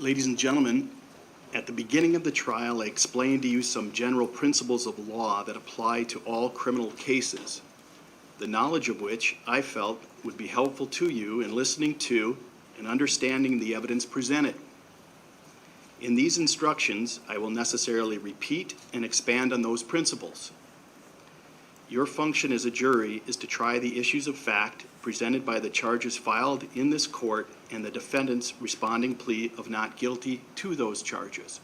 Ladies and gentlemen, at the beginning of the trial, I explained to you some general principles of law that apply to all criminal cases, the knowledge of which I felt would be helpful to you in listening to and understanding the evidence presented. In these instructions, I will necessarily repeat and expand on those principles. Your function as a jury is to try the issues of fact presented by the charges filed in this court and the defendant's responding plea of not guilty to those charges.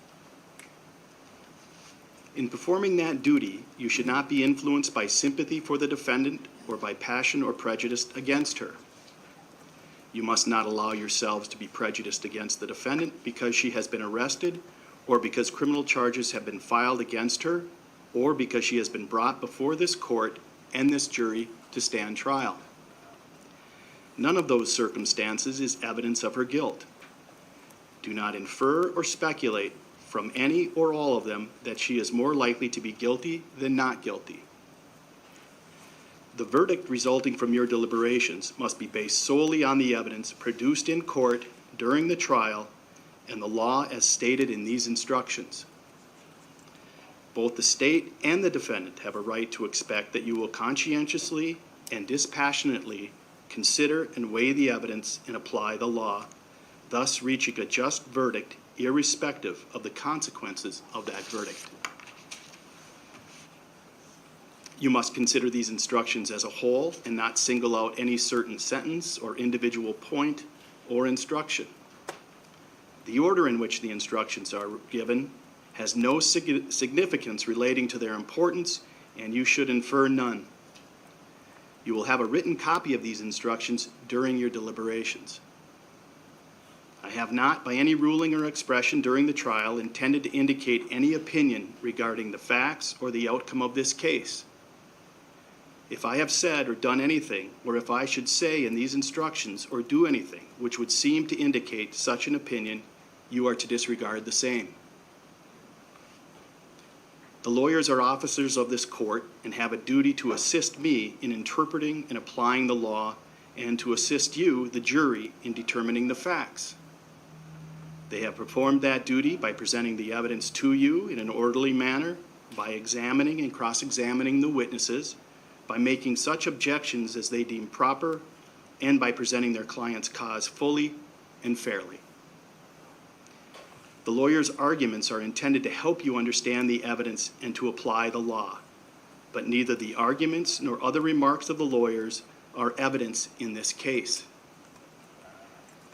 In performing that duty, you should not be influenced by sympathy for the defendant or by passion or prejudice against her. You must not allow yourselves to be prejudiced against the defendant because she has been arrested or because criminal charges have been filed against her or because she has been brought before this court and this jury to stand trial. None of those circumstances is evidence of her guilt. Do not infer or speculate from any or all of them that she is more likely to be guilty than not guilty. The verdict resulting from your deliberations must be based solely on the evidence produced in court during the trial and the law as stated in these instructions. Both the state and the defendant have a right to expect that you will conscientiously and dispassionately consider and weigh the evidence and apply the law, thus reaching a just verdict irrespective of the consequences of that verdict. You must consider these instructions as a whole and not single out any certain sentence or individual point or instruction. The order in which the instructions are given has no significance relating to their importance, and you should infer none. You will have a written copy of these instructions during your deliberations. I have not, by any ruling or expression during the trial, intended to indicate any opinion regarding the facts or the outcome of this case. If I have said or done anything, or if I should say in these instructions or do anything which would seem to indicate such an opinion, you are to disregard the same. The lawyers are officers of this court and have a duty to assist me in interpreting and applying the law and to assist you, the jury, in determining the facts. They have performed that duty by presenting the evidence to you in an orderly manner, by examining and cross-examining the witnesses, by making such objections as they deem proper, and by presenting their client's cause fully and fairly. The lawyer's arguments are intended to help you understand the evidence and to apply the law, but neither the arguments nor other remarks of the lawyers are evidence in this case.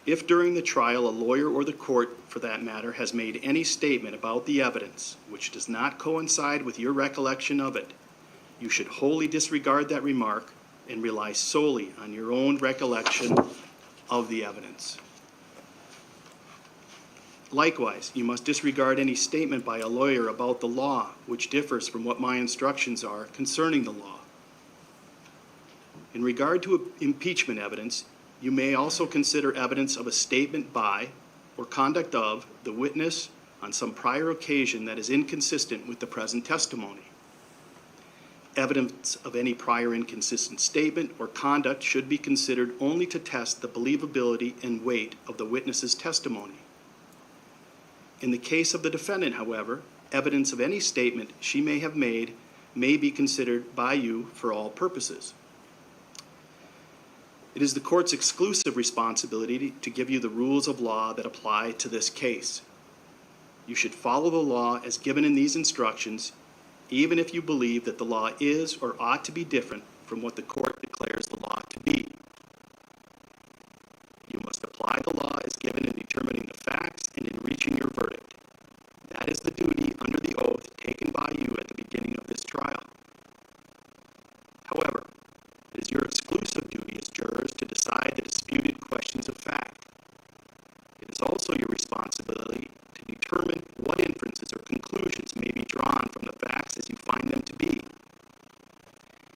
If during the trial a lawyer or the court, for that matter, has made any statement about the evidence which does not coincide with your recollection of it, you should wholly disregard that remark and rely solely on your own recollection of the evidence. Likewise, you must disregard any statement by a lawyer about the law which differs from what my instructions are concerning the law. In regard to impeachment evidence, you may also consider evidence of a statement by or conduct of the witness on some prior occasion that is inconsistent with the present testimony. Evidence of any prior inconsistent statement or conduct should be considered only to test the believability and weight of the witness's testimony. In the case of the defendant, however, evidence of any statement she may have made may be considered by you for all purposes. It is the court's exclusive responsibility to give you the rules of law that apply to this case. You should follow the law as given in these instructions, even if you believe that the law is or ought to be different from what the court declares the law to be. You must apply the law as given in determining the facts and in reaching your verdict. That is the duty under the oath taken by you at the beginning of this trial. However, it is your exclusive duty as jurors to decide the disputed questions of fact. It is also your responsibility to determine what inferences or conclusions may be drawn from the facts as you find them to be.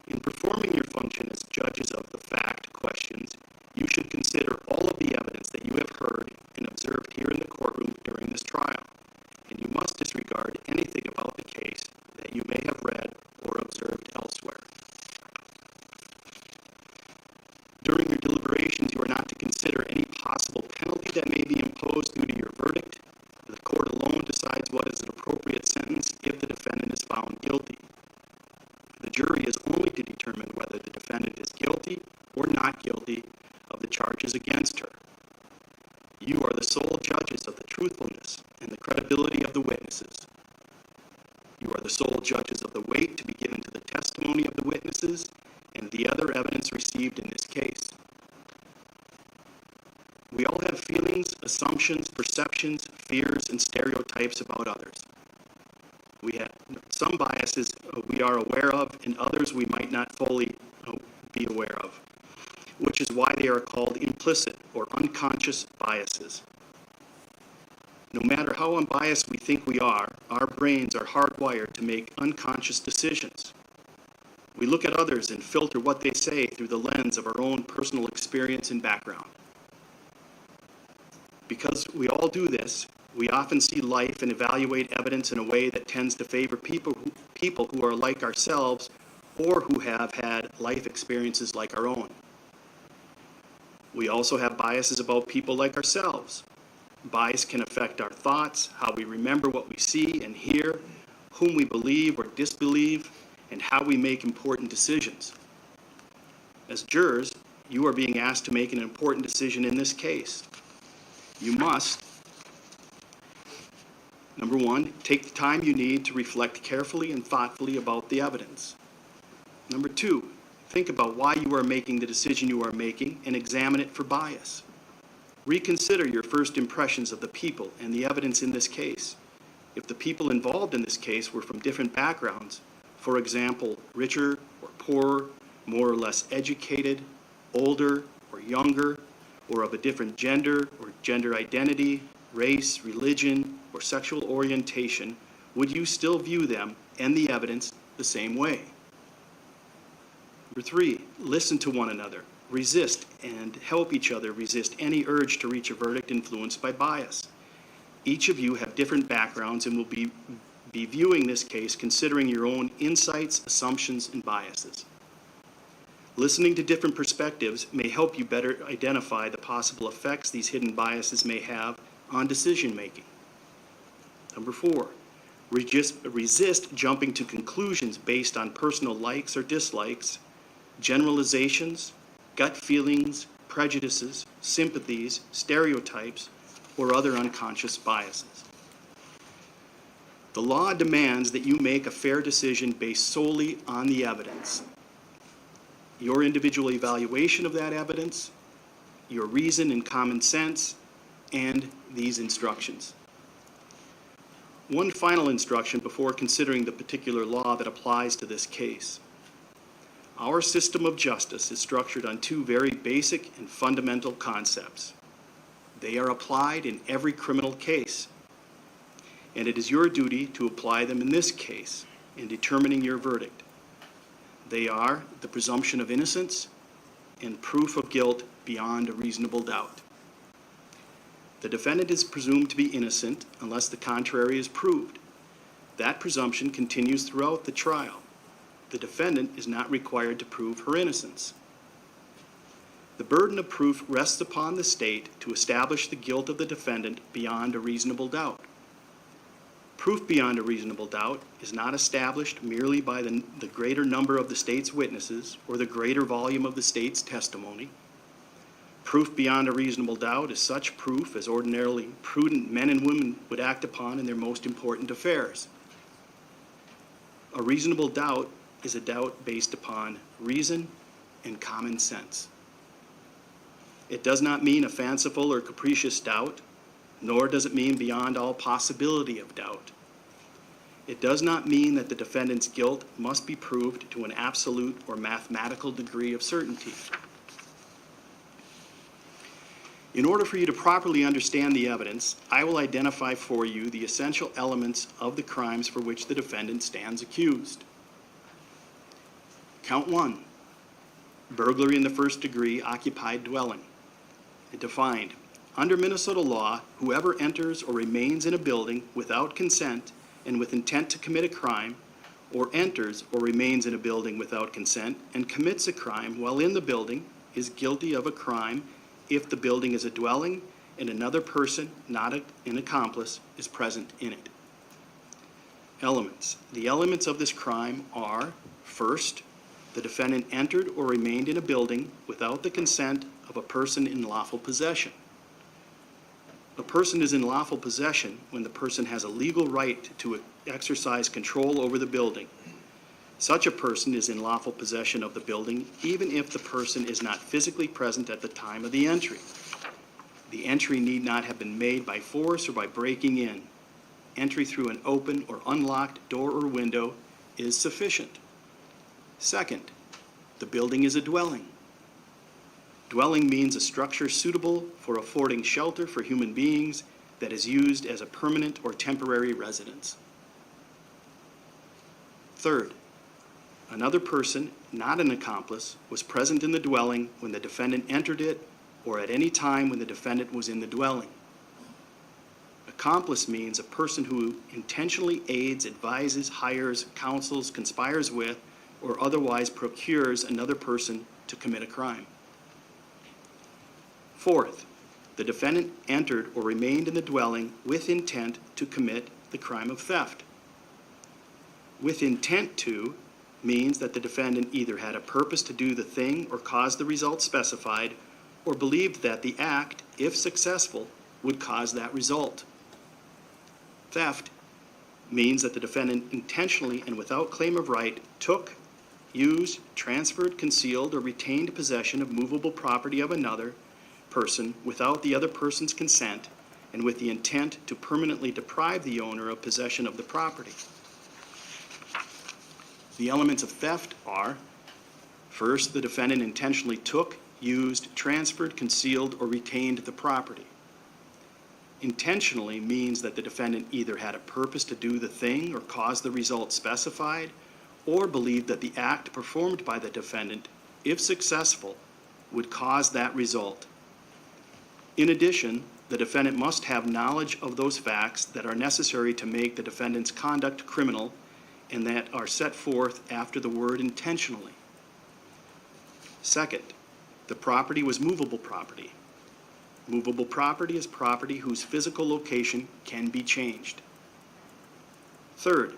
In performing your function as judges of the fact questions, you should consider all of the evidence that you have heard and observed here in the courtroom during this trial, and you must disregard anything about the case that you may have read or observed elsewhere. During your deliberations, you are not to consider any possible penalty that may be imposed due to your verdict, decides what is an appropriate sentence if the defendant is found guilty. The jury is only to determine whether the defendant is guilty or not guilty of the charges against her. You are the sole judges of the truthfulness and the credibility of the witnesses. You are the sole judges of the weight to be given to the testimony of the witnesses and the other evidence received in this case. We all have feelings, assumptions, perceptions, fears, and stereotypes about others. We have some biases we are aware of, and others we might not fully be aware of, which is why they are called implicit or unconscious biases. No matter how unbiased we think we are, our brains are hardwired to make unconscious decisions. We look at others and filter what they say through the lens of our own personal experience and background. Because we all do this, we often see life and evaluate evidence in a way that tends to favor people who are like ourselves or who have had life experiences like our own. We also have biases about people like ourselves. Bias can affect our thoughts, how we remember what we see and hear, whom we believe or disbelieve, and how we make important decisions. As jurors, you are being asked to make an important decision in this case. You must, number one, take the time you need to reflect carefully and thoughtfully about the evidence. Number two, think about why you are making the decision you are making and examine it for bias. Reconsider your first impressions of the people and the evidence in this case. If the people involved in this case were from different backgrounds, for example, richer or poorer, more or less educated, older or younger, or of a different gender or gender identity, race, religion, or sexual orientation, would you still view them and the evidence the same way? Number three, listen to one another, resist and help each other resist any urge to reach a verdict influenced by bias. Each of you have different backgrounds and will be viewing this case considering your own insights, assumptions, and biases. Listening to different perspectives may help you better identify the possible effects these hidden biases may have on decision making. Number four, resist jumping to conclusions based on personal likes or dislikes, generalizations, gut feelings, prejudices, sympathies, stereotypes, or other unconscious biases. The law demands that you make a fair decision based solely on the evidence. Your individual evaluation of that evidence, your reason and common sense, and these instructions. One final instruction before considering the particular law that applies to this case. Our system of justice is structured on two very basic and fundamental concepts. They are applied in every criminal case, and it is your duty to apply them in this case in determining your verdict. They are the presumption of innocence and proof of guilt beyond a reasonable doubt. The defendant is presumed to be innocent unless the contrary is proved. That presumption continues throughout the trial. The defendant is not required to prove her innocence. The burden of proof rests upon the state to establish the guilt of the defendant beyond a reasonable doubt. Proof beyond a reasonable doubt is not established merely by the greater number of the state's witnesses or the greater volume of the state's testimony. Proof beyond a reasonable doubt is such proof as ordinarily prudent men and women would act upon in their most important affairs. A reasonable doubt is a doubt based upon reason and common sense. It does not mean a fanciful or capricious doubt, nor does it mean beyond all possibility of doubt. It does not mean that the defendant's guilt must be proved to an absolute or mathematical degree of certainty. In order for you to properly understand the evidence, I will identify for you the essential elements of the crimes for which the defendant stands accused. Count 1, burglary in the first degree, occupied dwelling. Defined. Under Minnesota law, whoever enters or remains in a building without consent and with intent to commit a crime, or enters or remains in a building without consent and commits a crime while in the building, is guilty of a crime if the building is a dwelling and another person, not an accomplice, is present in it. Elements. The elements of this crime are, first, the defendant entered or remained in a building without the consent of a person in lawful possession. A person is in lawful possession when the person has a legal right to exercise control over the building. Such a person is in lawful possession of the building even if the person is not physically present at the time of the entry. The entry need not have been made by force or by breaking in. Entry through an open or unlocked door or window is sufficient. Second, the building is a dwelling. Dwelling means a structure suitable for affording shelter for human beings that is used as a permanent or temporary residence. Third, another person, not an accomplice, was present in the dwelling when the defendant entered it or at any time when the defendant was in the dwelling. Accomplice means a person who intentionally aids, advises, hires, counsels, conspires with, or otherwise procures another person to commit a crime. Fourth, the defendant entered or remained in the dwelling with intent to commit the crime of theft. With intent to means that the defendant either had a purpose to do the thing or cause the result specified, or believed that the act, if successful, would cause that result. Theft means that the defendant intentionally and without claim of right took, used, transferred, concealed, or retained possession of movable property of another person without the other person's consent and with the intent to permanently deprive the owner of possession of the property. The elements of theft are, first, the defendant intentionally took, used, transferred, concealed, or retained the property. Intentionally means that the defendant either had a purpose to do the thing or cause the result specified, or believed that the act performed by the defendant, if successful, would cause that result. In addition, the defendant must have knowledge of those facts that are necessary to make the defendant's conduct criminal and that are set forth after the word intentionally. Second, the property was movable property. Movable property is property whose physical location can be changed. Third,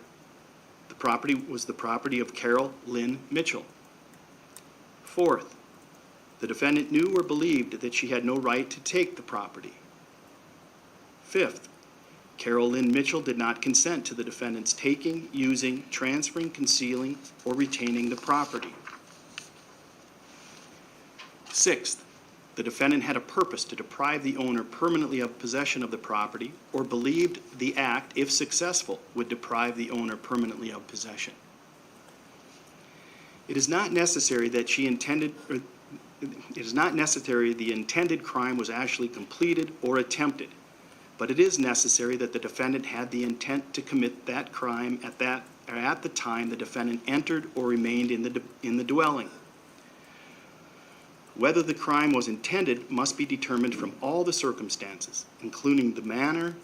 the property was the property of Carol Lynn Mitchell. Fourth, the defendant knew or believed that she had no right to take the property. Fifth, Carol Lynn Mitchell did not consent to the defendant's taking, using, transferring, concealing, or retaining the property. Sixth, the defendant had a purpose to deprive the owner permanently of possession of the property or believed the act, if successful, would deprive the owner permanently of possession. It is not necessary that the intended crime was actually completed or attempted, but it is necessary that the defendant had the intent to commit that crime at the time the defendant entered or remained in the dwelling. Whether the crime was intended must be determined from all the circumstances, including the manner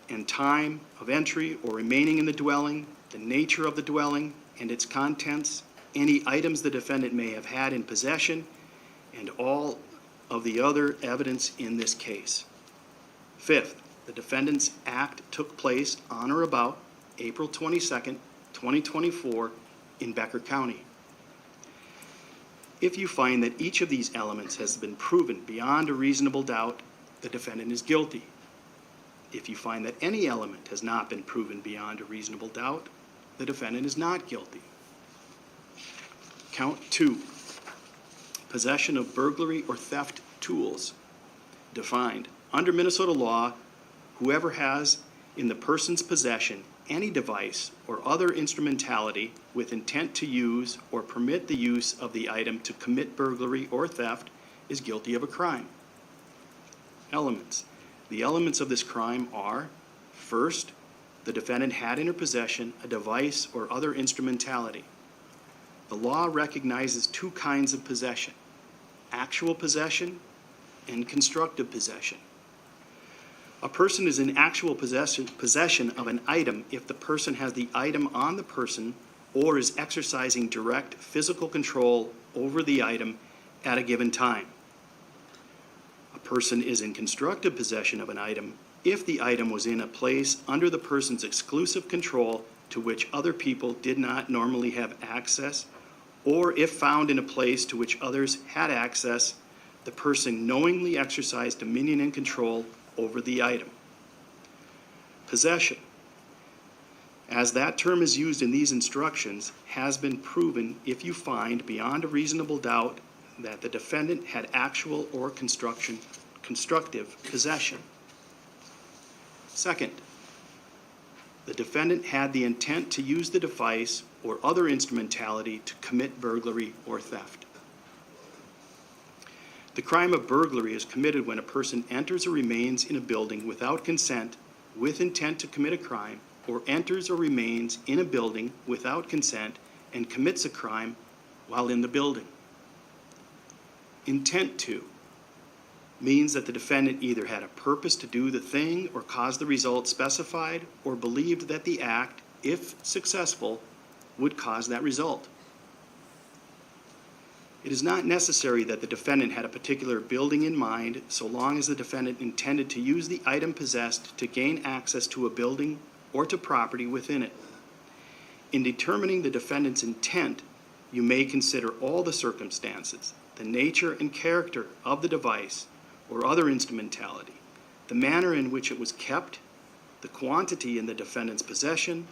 and time of entry or remaining in the dwelling, the nature of the dwelling and its contents, any items the defendant may have had in possession, and all of the other evidence in this case. Fifth, the defendant's act took place on or about April 22nd, 2024 in Becker County. If you find that each of these elements has been proven beyond a reasonable doubt, the defendant is guilty. If you find that any element has not been proven beyond a reasonable doubt, the defendant is not guilty. Count 2, possession of burglary or theft tools. Defined. Under Minnesota law, whoever has in the person's possession any device or other instrumentality with intent to use or permit the use of the item to commit burglary or theft is guilty of a crime. Elements. The elements of this crime are, first, the defendant had in her possession a device or other instrumentality. The law recognizes two kinds of possession: actual possession and constructive possession. A person is in actual possession of an item if the person has the item on the person or is exercising direct physical control over the item at a given time. A person is in constructive possession of an item if the item was in a place under the person's exclusive control to which other people did not normally have access, or if found in a place to which others had access, the person knowingly exercised dominion and control over the item. Possession, as that term is used in these instructions, has been proven if you find beyond a reasonable doubt that the defendant had actual or constructive possession. Second, the defendant had the intent to use the device or other instrumentality to commit burglary or theft. The crime of burglary is committed when a person enters or remains in a building without consent with intent to commit a crime, or enters or remains in a building without consent and commits a crime while in the building. Intent to means that the defendant either had a purpose to do the thing or cause the result specified, or believed that the act, if successful, would cause that result. It is not necessary that the defendant had a particular building in mind, so long as the defendant intended to use the item possessed to gain access to a building or to property within it. In determining the defendant's intent, you may consider all the circumstances, the nature and character of the device or other instrumentality, the manner in which it was kept, the quantity in the defendant's possession,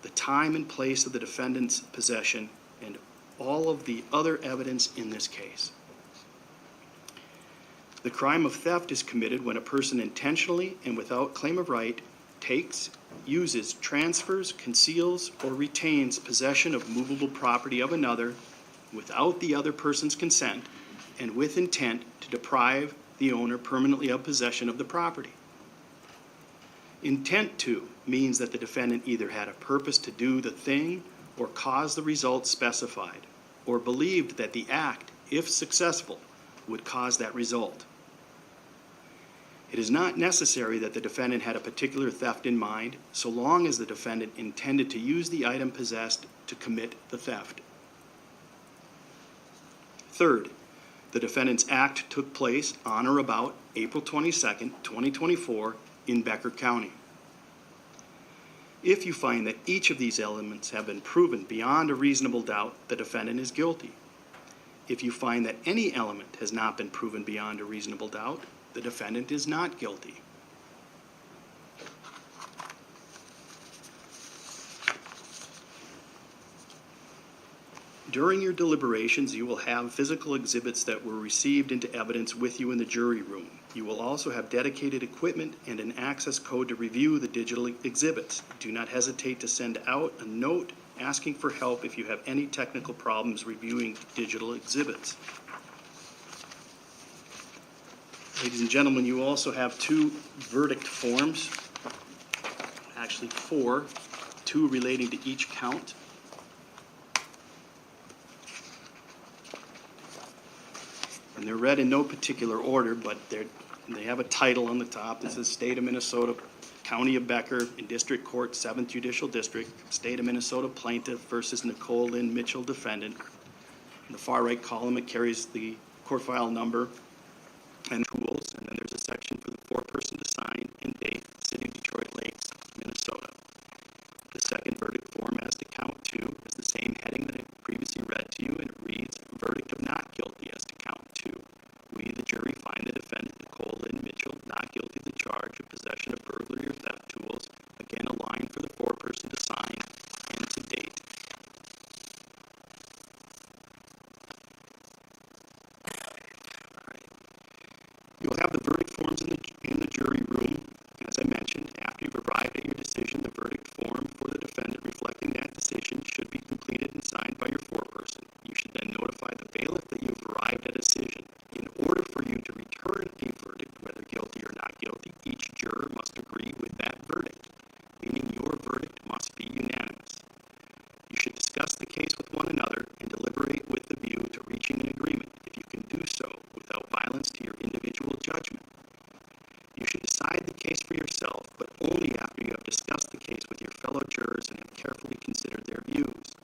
the time and place of the defendant's possession, and all of the other evidence in this case. The crime of theft is committed when a person intentionally and without claim of right takes, uses, transfers, conceals, or retains possession of movable property of another without the other person's consent and with intent to deprive the owner permanently of possession of the property. Intent to means that the defendant either had a purpose to do the thing or cause the result specified, or believed that the act, if successful, would cause that result. It is not necessary that the defendant had a particular theft in mind, so long as the defendant intended to use the item possessed to commit the theft. Third, the defendant's act took place on or about April 22nd, 2024, in Becker County. If you find that each of these elements have been proven beyond a reasonable doubt, the defendant is guilty. If you find that any element has not been proven beyond a reasonable doubt, the defendant is not guilty. During your deliberations, you will have physical exhibits that were received into evidence with you in the jury room. You will also have dedicated equipment and an access code to review the digital exhibits. Do not hesitate to send out a note asking for help if you have any technical problems reviewing digital exhibits. Ladies and gentlemen, you also have 2 verdict forms, actually 4, 2 relating to each count. And they're read in no particular order, but they have a title on the top that says State of Minnesota, County of Becker, in District Court, 7th Judicial District, State of Minnesota Plaintiff versus Nicole Mitchell Defendant. In the far right column, it carries the court file number and tools, and then there's a section for the foreperson to sign and date, City of Detroit Lakes, Minnesota. The second verdict form as to count 2 is the same heading that I previously read to you, and it reads, verdict of not guilty as to count 2. We, the jury, find the defendant, Nicole Mitchell, not guilty of the charge of possession of burglary or theft tools. Again, a line for the foreperson to sign and to date. All right. You'll have the verdict forms in the jury room. As I mentioned, after you've arrived at your decision, the verdict form for the defendant reflecting that decision should be completed and signed by your foreperson. You should then notify the bailiff that you've arrived at a decision. In order for you to return a verdict, whether guilty or not guilty, each juror must agree with that verdict, meaning your verdict must be unanimous. You should discuss the case with one another and deliberate with the view to reaching an agreement, if you can do so without violence to your individual judgment. You should decide the case for yourself, but only after you have discussed the case with your fellow jurors and have carefully considered their views.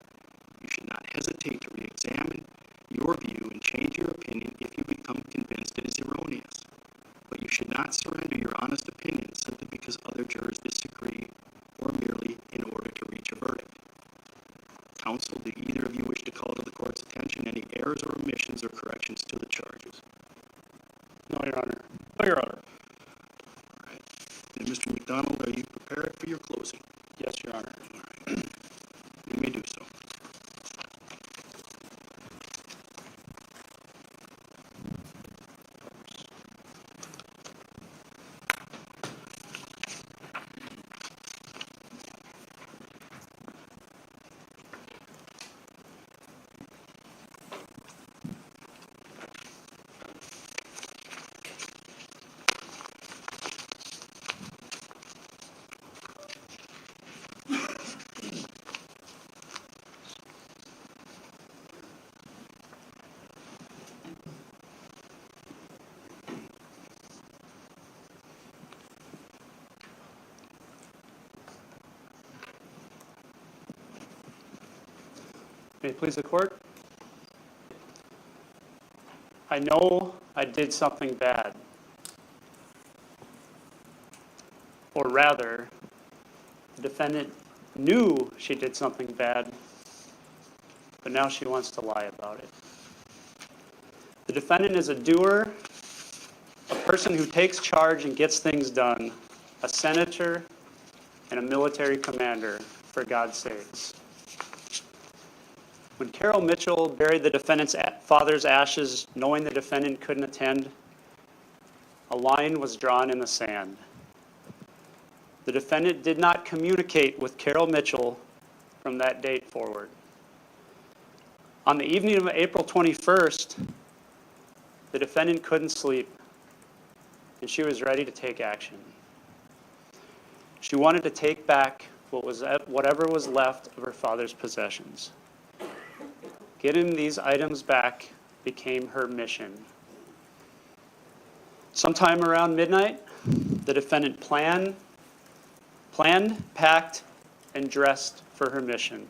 You should not hesitate to re-examine your view and change your opinion if you become convinced it is erroneous. But you should not surrender your honest opinion simply because other jurors disagree, or merely in order to reach a verdict. Counsel, do either of you wish to call to the court's attention any errors or omissions or corrections to the charges? No, Your Honor. No, Your Honor. All right. And Mr. McDonald, are you prepared for your closing? Yes, Your Honor. All right. You may do so. May it please the court? I know I did something bad. Or rather, the defendant knew she did something bad, but now she wants to lie about it. The defendant is a doer, a person who takes charge and gets things done, a senator and a military commander, for God's sakes. When Carol Mitchell buried the defendant's father's ashes, knowing the defendant couldn't attend, a line was drawn in the sand. The defendant did not communicate with Carol Mitchell from that date forward. On the evening of April 21st, the defendant couldn't sleep, and she was ready to take action. She wanted to take back whatever was left of her father's possessions. Getting these items back became her mission. Sometime around midnight, the defendant planned, packed, and dressed for her mission.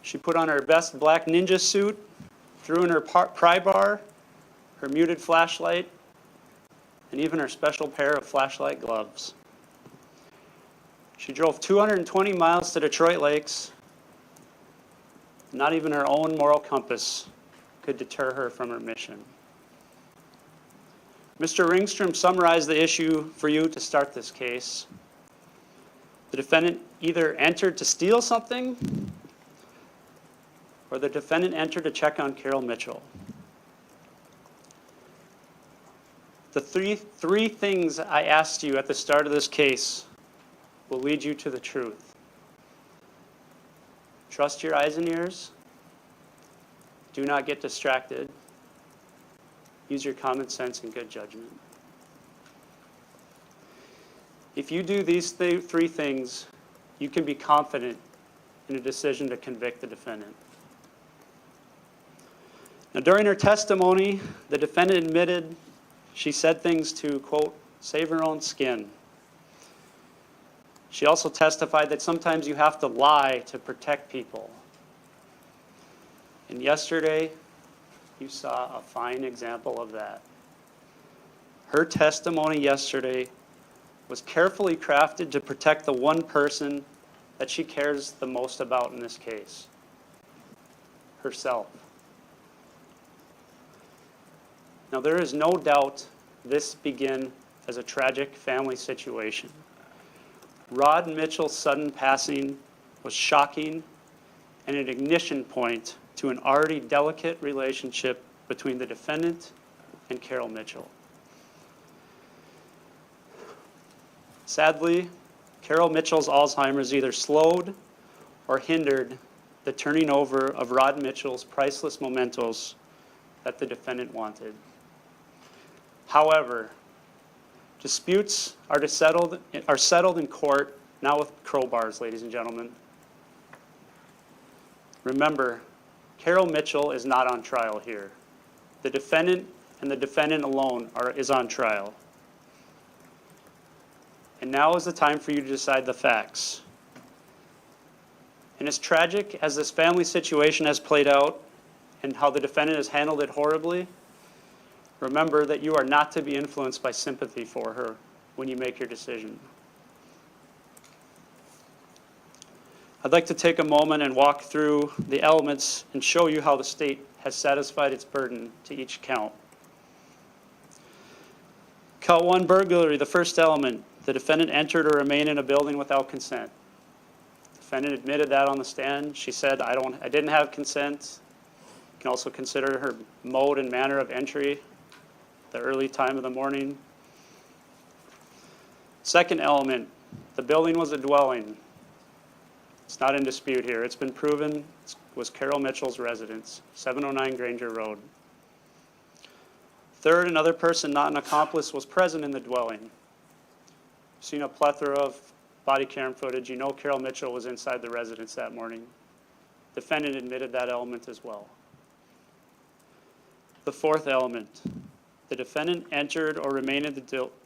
She put on her best black ninja suit, threw in her pry bar, her muted flashlight, and even her special pair of flashlight gloves. She drove 220 miles to Detroit Lakes. Not even her own moral compass could deter her from her mission. Mr. Ringstrom summarized the issue for you to start this case. The defendant either entered to steal something, or the defendant entered to check on Carol Mitchell. The three things I asked you at the start of this case will lead you to the truth. Trust your eyes and ears. Do not get distracted. Use your common sense and good judgment. If you do these three things, you can be confident in a decision to convict the defendant. Now, during her testimony, the defendant admitted she said things to, quote, save her own skin. She also testified that sometimes you have to lie to protect people. And yesterday, you saw a fine example of that. Her testimony yesterday was carefully crafted to protect the one person that she cares the most about in this case, herself. Now, there is no doubt this began as a tragic family situation. Rod Mitchell's sudden passing was shocking and an ignition point to an already delicate relationship between the defendant and Carol Mitchell. Sadly, Carol Mitchell's Alzheimer's either slowed or hindered the turning over of Rod Mitchell's priceless mementos that the defendant wanted. However, disputes are settled in court, now with crowbars, ladies and gentlemen. Remember, Carol Mitchell is not on trial here. The defendant and the defendant alone is on trial. And now is the time for you to decide the facts. And as tragic as this family situation has played out and how the defendant has handled it horribly, remember that you are not to be influenced by sympathy for her when you make your decision. I'd like to take a moment and walk through the elements and show you how the state has satisfied its burden to each count. Count 1, burglary, the first element. The defendant entered or remained in a building without consent. The defendant admitted that on the stand. She said, I didn't have consent. You can also consider her mode and manner of entry, the early time of the morning. Second element, the building was a dwelling. It's not in dispute here. It's been proven it was Carol Mitchell's residence, 709 Granger Road. Third, another person, not an accomplice, was present in the dwelling. You've seen a plethora of body cam footage. You know Carol Mitchell was inside the residence that morning. Defendant admitted that element as well. The fourth element, the defendant entered or remained in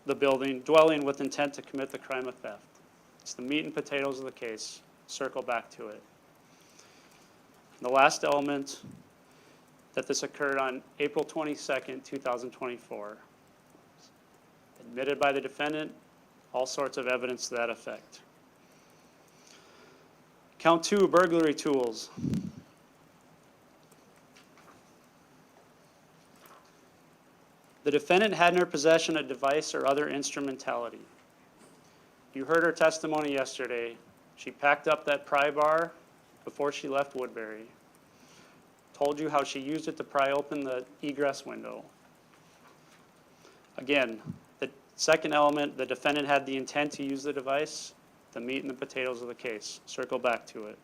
the building, dwelling with intent to commit the crime of theft. It's the meat and potatoes of the case. Circle back to it. And the last element, that this occurred on April 22nd, 2024. Admitted by the defendant, all sorts of evidence to that effect. Count 2, burglary tools. The defendant had in her possession a device or other instrumentality. You heard her testimony yesterday. She packed up that pry bar before she left Woodbury. Told you how she used it to pry open the egress window. Again, the second element, the defendant had the intent to use the device, the meat and the potatoes of the case. Circle back to it.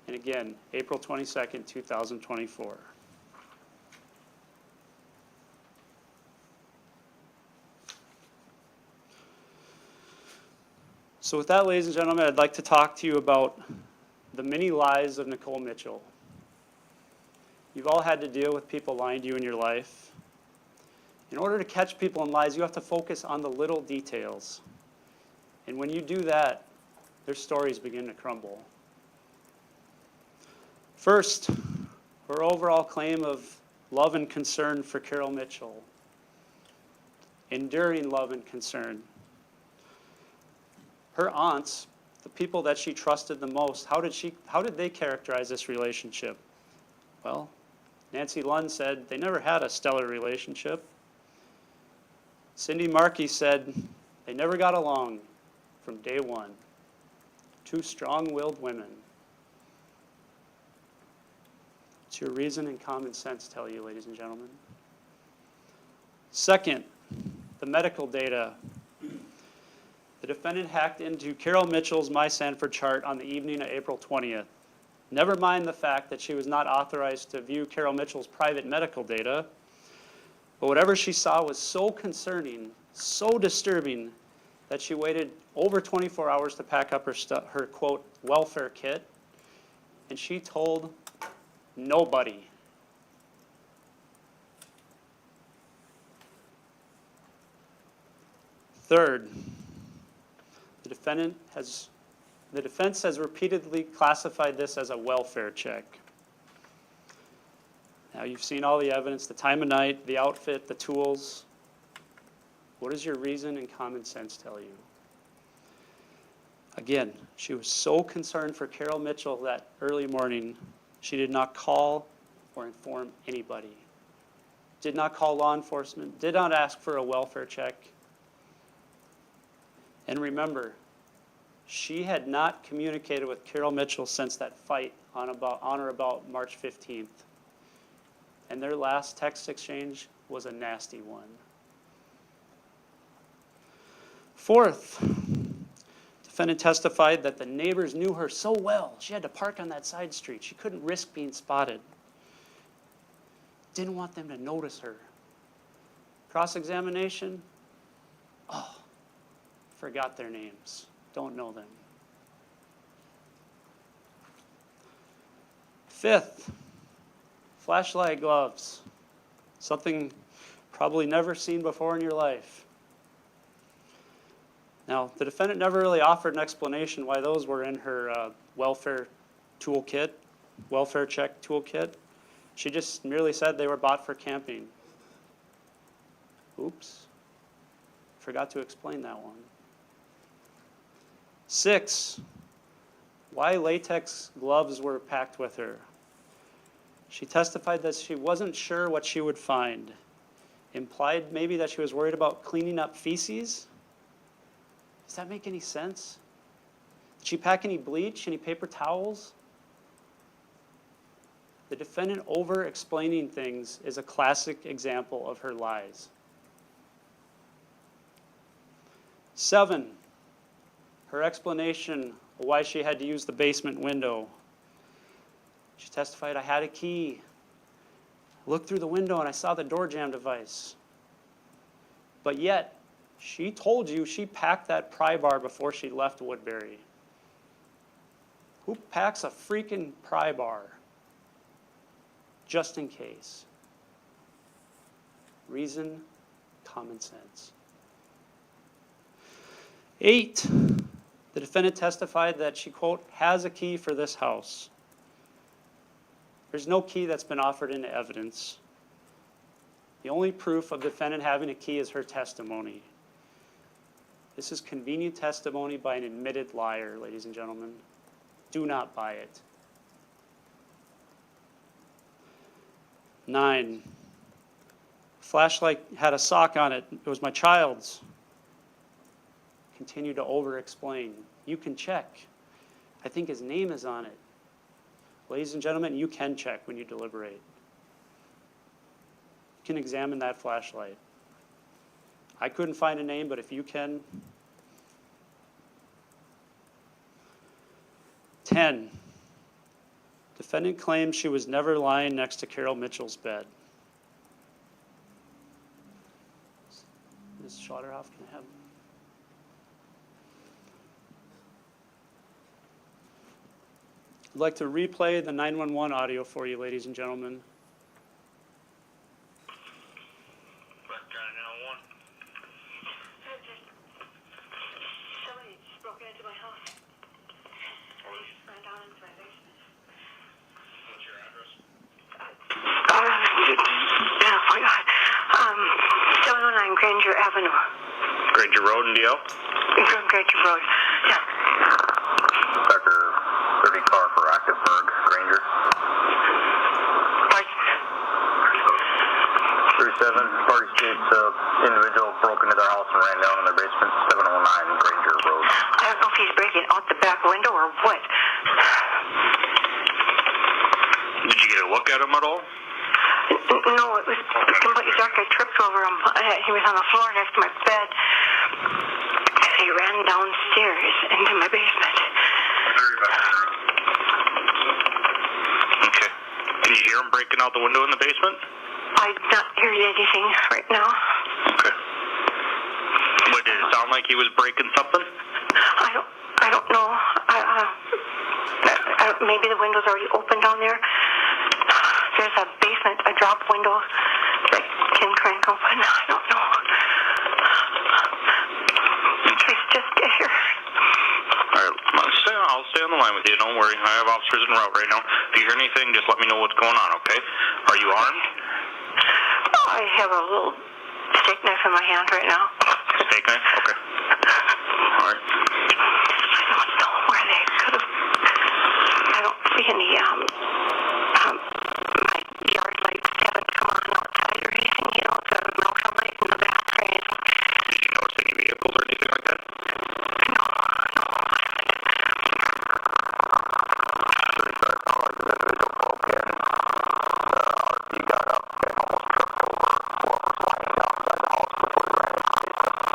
And again, April 22nd, 2024. So with that, ladies and gentlemen, I'd like to talk to you about the many lies of Nicole Mitchell. You've all had to deal with people lying to you in your life. In order to catch people in lies, you have to focus on the little details. And when you do that, their stories begin to crumble. First, her overall claim of love and concern for Carol Mitchell. Enduring love and concern. Her aunts, the people that she trusted the most, how did they characterize this relationship? Well, Nancy Lund said they never had a stellar relationship. Cindy Markey said they never got along from day one. Two strong-willed women. What's your reason and common sense tell you, ladies and gentlemen? Second, the medical data. The defendant hacked into Carol Mitchell's My Sanford chart on the evening of April 20th. Never mind the fact that she was not authorized to view Carol Mitchell's private medical data, but whatever she saw was so concerning, so disturbing, that she waited over 24 hours to pack up her quote, welfare kit, and she told nobody. Third, the defense has repeatedly classified this as a welfare check. Now you've seen all the evidence, the time of night, the outfit, the tools. What does your reason and common sense tell you? Again, she was so concerned for Carol Mitchell that early morning, she did not call or inform anybody. Did not call law enforcement, did not ask for a welfare check. And remember, she had not communicated with Carol Mitchell since that fight on or about March 15th. And their last text exchange was a nasty one. Fourth, defendant testified that the neighbors knew her so well, she had to park on that side street. She couldn't risk being spotted. Didn't want them to notice her. Cross-examination, forgot their names. Don't know them. Fifth, flashlight gloves. Something probably never seen before in your life. Now, the defendant never really offered an explanation why those were in her welfare toolkit, welfare check toolkit. She just merely said they were bought for camping. Oops. Forgot to explain that one. 6, why latex gloves were packed with her. She testified that she wasn't sure what she would find. Implied maybe that she was worried about cleaning up feces. Does that make any sense? Did she pack any bleach, any paper towels? The defendant over-explaining things is a classic example of her lies. 7, her explanation of why she had to use the basement window. She testified, I had a key. I looked through the window and I saw the door jamb device. But yet, she told you she packed that pry bar before she left Woodbury. Who packs a freaking pry bar? Just in case. Reason, common sense. 8, the defendant testified that she, quote, has a key for this house. There's no key that's been offered into evidence. The only proof of the defendant having a key is her testimony. This is convenient testimony by an admitted liar, ladies and gentlemen. Do not buy it. 9, flashlight had a sock on it. It was my child's. Continue to over-explain. You can check. I think his name is on it. Ladies and gentlemen, you can check when you deliberate. You can examine that flashlight. I couldn't find a name, but if you can. 10, defendant claims she was never lying next to Carol Mitchell's bed. Ms. Schotterhoff, can I have? I'd like to replay the 911 audio for you, ladies and gentlemen. Somebody just broke into my house. Ran down into my basement. What's your address? Oh my God. 709 Granger Avenue. Granger Road in DL? Granger Road. Yeah. Becker 30 car for Activeburg, Granger. Pardon? 37 Party States, individual broke into their house and ran down in their basement, 709 Granger Road. I don't know if he's breaking out the back window or what. Did you get a look at him at all? No, it was completely dark. I tripped over him. He was on the floor next to my bed. He ran downstairs into my basement. Okay. Did you hear him breaking out the window in the basement? I did not hear anything right now. Okay. What, did it sound like he was breaking something? I don't know. Maybe the window's already open down there. There's a basement, a drop window that can crank open. I don't know. Please just get here. All right, I'll stay on the line with you. Don't worry. I have officers en route right now. If you hear anything, just let me know what's going on, okay? Are you armed? I have a little steak knife in my hand right now. Steak knife? Okay. All right. I don't know where they could have. I don't see any, my yard lights haven't come on outside or anything, you know, so I don't know if I'm right in the back or anything. Did you notice any vehicles or anything like that? No. He got up and almost tripped over what was lying outside the house before he ran into the basement.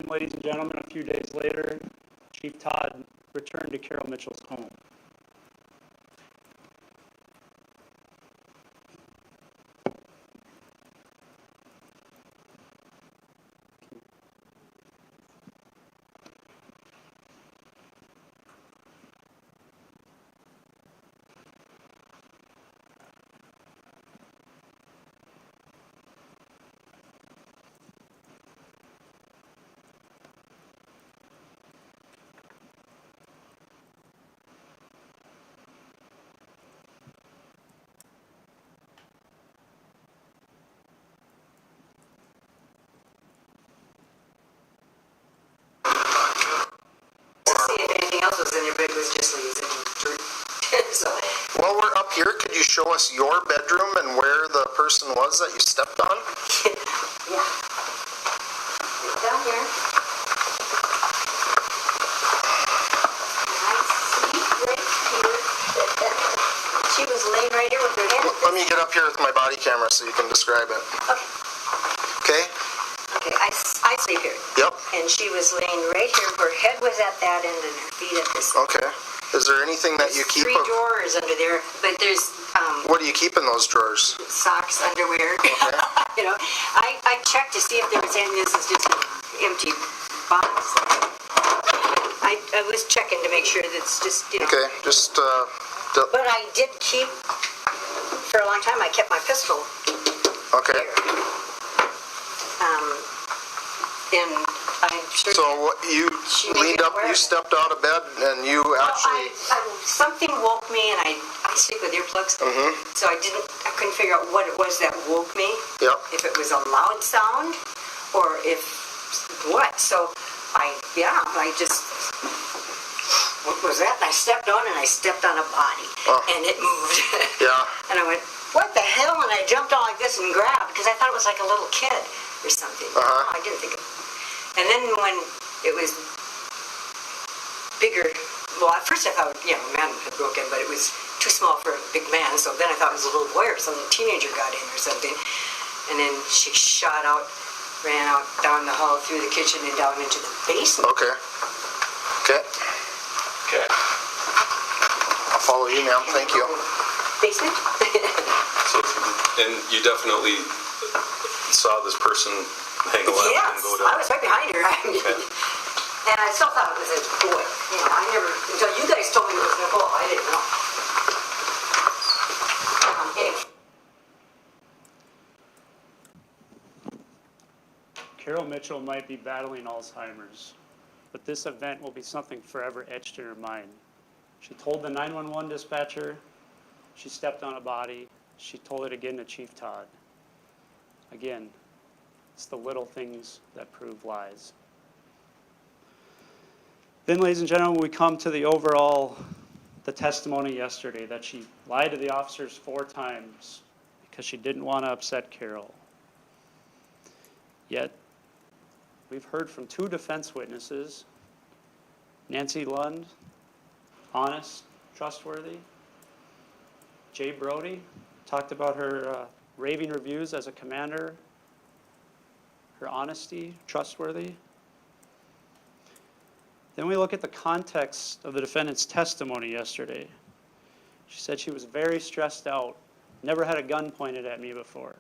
ladies and gentlemen, a few days later, Chief Todd returned to Carol Mitchell's home. Was in your bed was just using so. While we're up here, could you show us your bedroom and where the person was that you stepped on? Yeah. Down here. I see right here. She was laying right here with her head. Let me get up here with my body camera so you can describe it. Okay. Okay? Okay, I sleep here. Yep. And she was laying right here. Her head was at that end and her feet at this end. Okay. Is there anything that you keep? 3 drawers under there, but there's What do you keep in those drawers? socks, underwear. Okay. You know, I checked to see if there was any. This is just an empty box. I was checking to make sure that it's just, you know. Okay, just But I did keep, for a long time, I kept my pistol okay. here. And I'm sure. So what you She may leaned be up, aware you of it. stepped out of bed, and you actually. Something woke me, and I sleep with earplugs. So I couldn't figure out what it was that woke me. Yep. If it was a loud sound, or if what. So I just, what was that? And I stepped on, and I stepped on a body, and it moved. Yeah. And I went, what the hell? And I jumped on like this and grabbed, because I thought it was like a little kid or something. Uh-huh. I didn't think it. And then when it was bigger, well, at first I thought, a man had broken, but it was too small for a big man, so then I thought it was a little boy or some teenager got in or something. And then she shot out, ran out down the hall through the kitchen and down into the basement. Okay. Okay. Okay. I'll follow you, ma'am. Thank you. Basement? So, and you definitely saw this person hang a ladder Yes, and go I down? was right behind her. And I still thought it was a boy. I never, until you guys told me it was Nicole, I didn't know. Anyway. Carol Mitchell might be battling Alzheimer's, but this event will be something forever etched in her mind. She told the 911 dispatcher she stepped on a body. She told it again to Chief Todd. Again, it's the little things that prove lies. Then, ladies and gentlemen, we come to the testimony yesterday that she lied to the officers 4 times because she didn't want to upset Carol. Yet, we've heard from 2 defense witnesses, Nancy Lund, honest, trustworthy. Jay Brody talked about her raving reviews as a commander, her honesty, trustworthy. Then we look at the context of the defendant's testimony yesterday. She said she was very stressed out, never had a gun pointed at me before.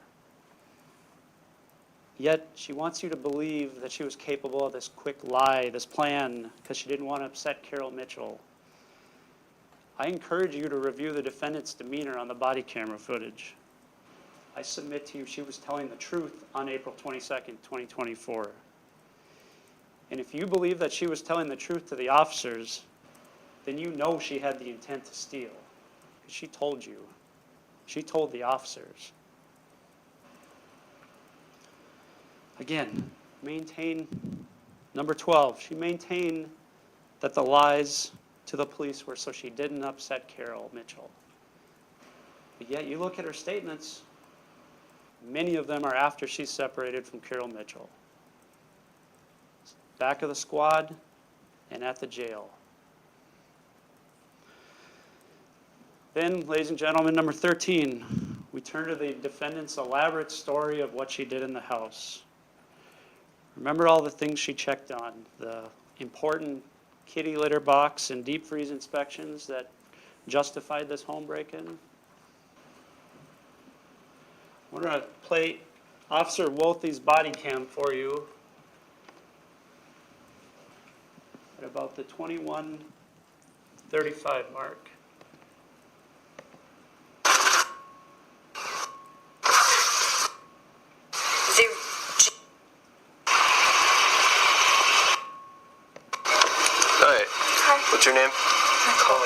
Yet she wants you to believe that she was capable of this quick lie, this plan, because she didn't want to upset Carol Mitchell. I encourage you to review the defendant's demeanor on the body camera footage. I submit to you she was telling the truth on April 22nd, 2024. And if you believe that she was telling the truth to the officers, then you know she had the intent to steal. Because she told you. She told the officers. Again, maintain, number 12, she maintained that the lies to the police were so she didn't upset Carol Mitchell. But yet you look at her statements, many of them are after she's separated from Carol Mitchell. Back of the squad and at the jail. Then, ladies and gentlemen, number 13, we turn to the defendant's elaborate story of what she did in the house. Remember all the things she checked on, the important kitty litter box and deep freeze inspections that justified this home break-in? We're going to play Officer Wolthy's body cam for you at about the 21:35 mark. Hi. What's your name? Nicole.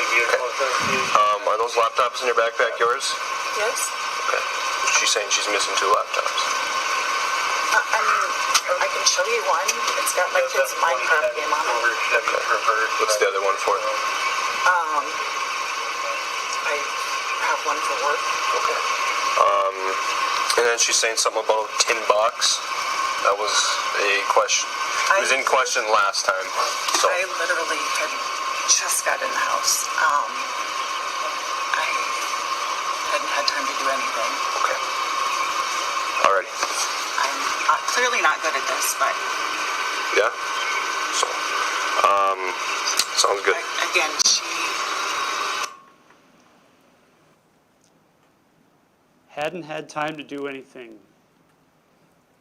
Are those laptops in your backpack yours? Yes? Okay. She's saying she's missing 2 laptops. I can show you one. It's got my kid's Minecraft game on it. What's the other one for? I have one for work. Okay. And then she's saying something about a tin box. That was a question. It was in question last time. So I literally had just got in the house. I hadn't had time to do anything. okay. Alrighty. I'm clearly not good at this, but Yeah. So sounds good. again, she Hadn't had time to do anything.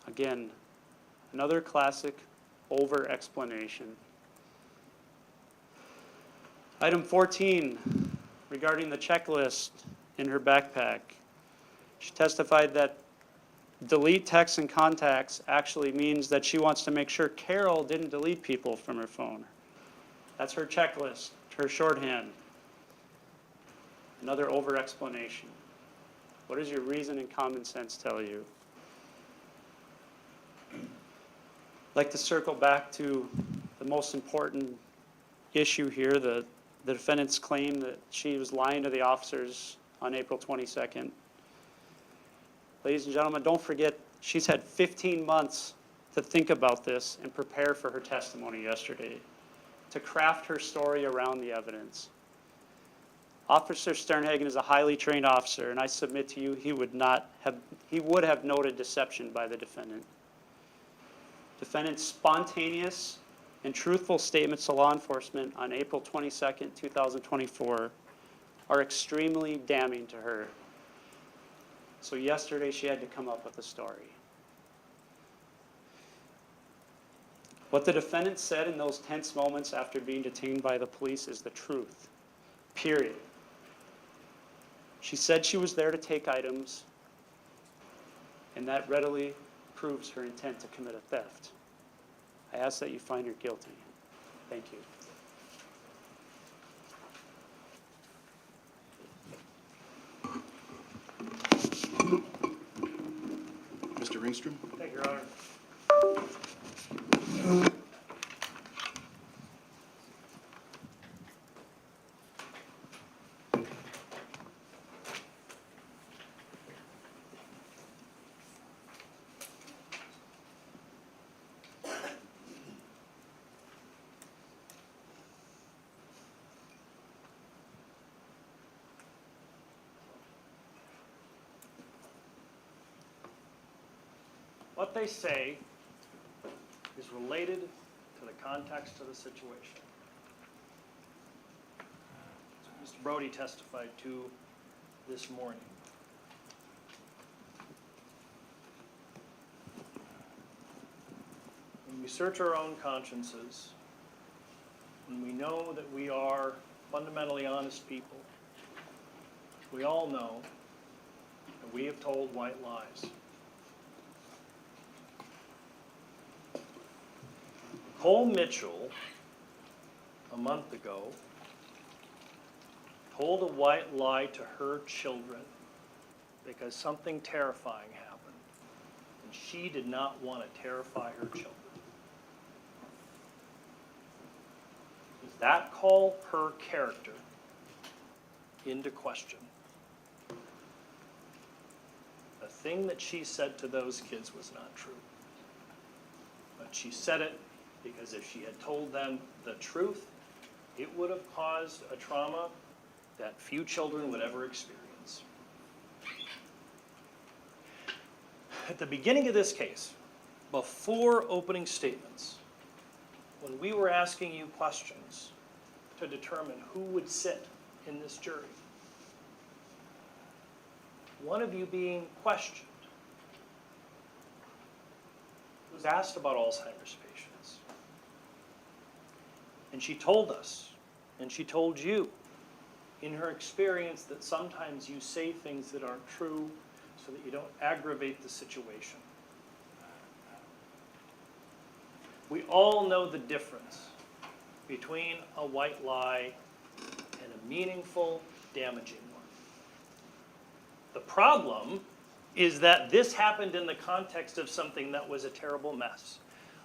Again, another classic over-explanation. Item 14, regarding the checklist in her backpack. She testified that delete texts and contacts actually means that she wants to make sure Carol didn't delete people from her phone. That's her checklist, her shorthand. Another over-explanation. What does your reason and common sense tell you? I'd like to circle back to the most important issue here, the defendant's claim that she was lying to the officers on April 22nd. Ladies and gentlemen, don't forget, she's had 15 months to think about this and prepare for her testimony yesterday, to craft her story around the evidence. Officer Sternhagen is a highly trained officer, and I submit to you he would have noted deception by the defendant. Defendant's spontaneous and truthful statements to law enforcement on April 22nd, 2024 are extremely damning to her. So yesterday she had to come up with a story. What the defendant said in those tense moments after being detained by the police is the truth, period. She said she was there to take items, and that readily proves her intent to commit a theft. I ask that you find her guilty. Thank you. Mr. Ringstrom? Thank you, Your Honor. What they say is related to the context of the situation. That's what Mr. Brody testified to this morning. When we search our own consciences, when we know that we are fundamentally honest people, we all know that we have told white lies. Nicole Mitchell, a month ago, told a white lie to her children because something terrifying happened, and she did not want to terrify her children. Does that call her character into question? The thing that she said to those kids was not true, but she said it because if she had told them the truth, it would have caused a trauma that few children would ever experience. At the beginning of this case, before opening statements, when we were asking you questions to determine who would sit in this jury, one of you being questioned was asked about Alzheimer's patients. And she told us, and she told you, in her experience, that sometimes you say things that aren't true so that you don't aggravate the situation. We all know the difference between a white lie and a meaningful, damaging one. The problem is that this happened in the context of something that was a terrible mess.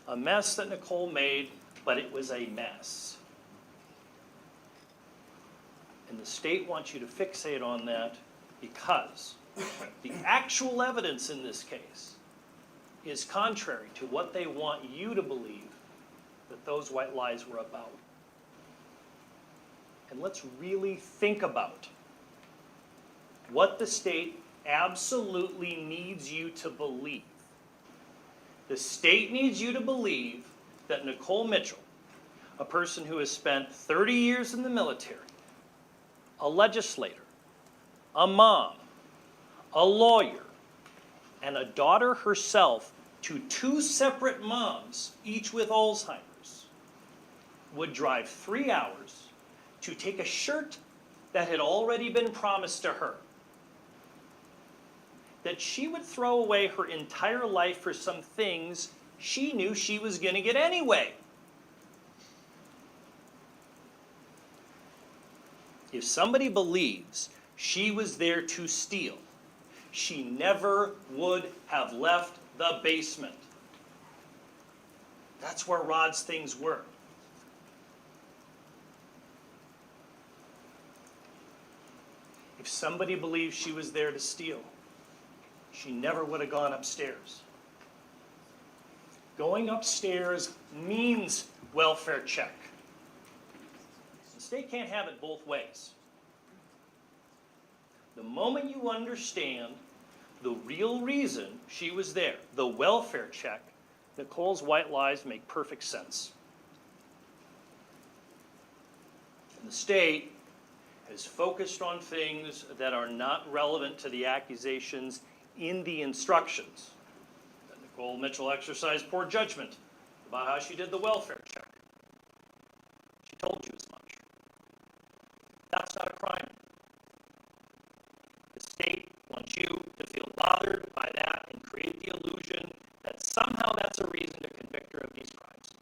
A mess that Nicole made, but it was a mess. And the state wants you to fixate on that because the actual evidence in this case is contrary to what they want you to believe that those white lies were about. And let's really think about what the state absolutely needs you to believe. The state needs you to believe that Nicole Mitchell, a person who has spent 30 years in the military, a legislator, a mom, a lawyer, and a daughter herself to two separate moms, each with Alzheimer's, would drive 3 hours to take a shirt that had already been promised to her, that she would throw away her entire life for some things she knew she was going to get anyway. If somebody believes she was there to steal, she never would have left the basement. That's where Rod's things were. If somebody believes she was there to steal, she never would have gone upstairs. Going upstairs means welfare check. The state can't have it both ways. The moment you understand the real reason she was there, the welfare check, Nicole's white lies make perfect sense. And the state has focused on things that are not relevant to the accusations in the instructions. That Nicole Mitchell exercised poor judgment about how she did the welfare check. She told you as much. That's not a crime. The state wants you to feel bothered by that and create the illusion that somehow that's a reason to convict her of these crimes.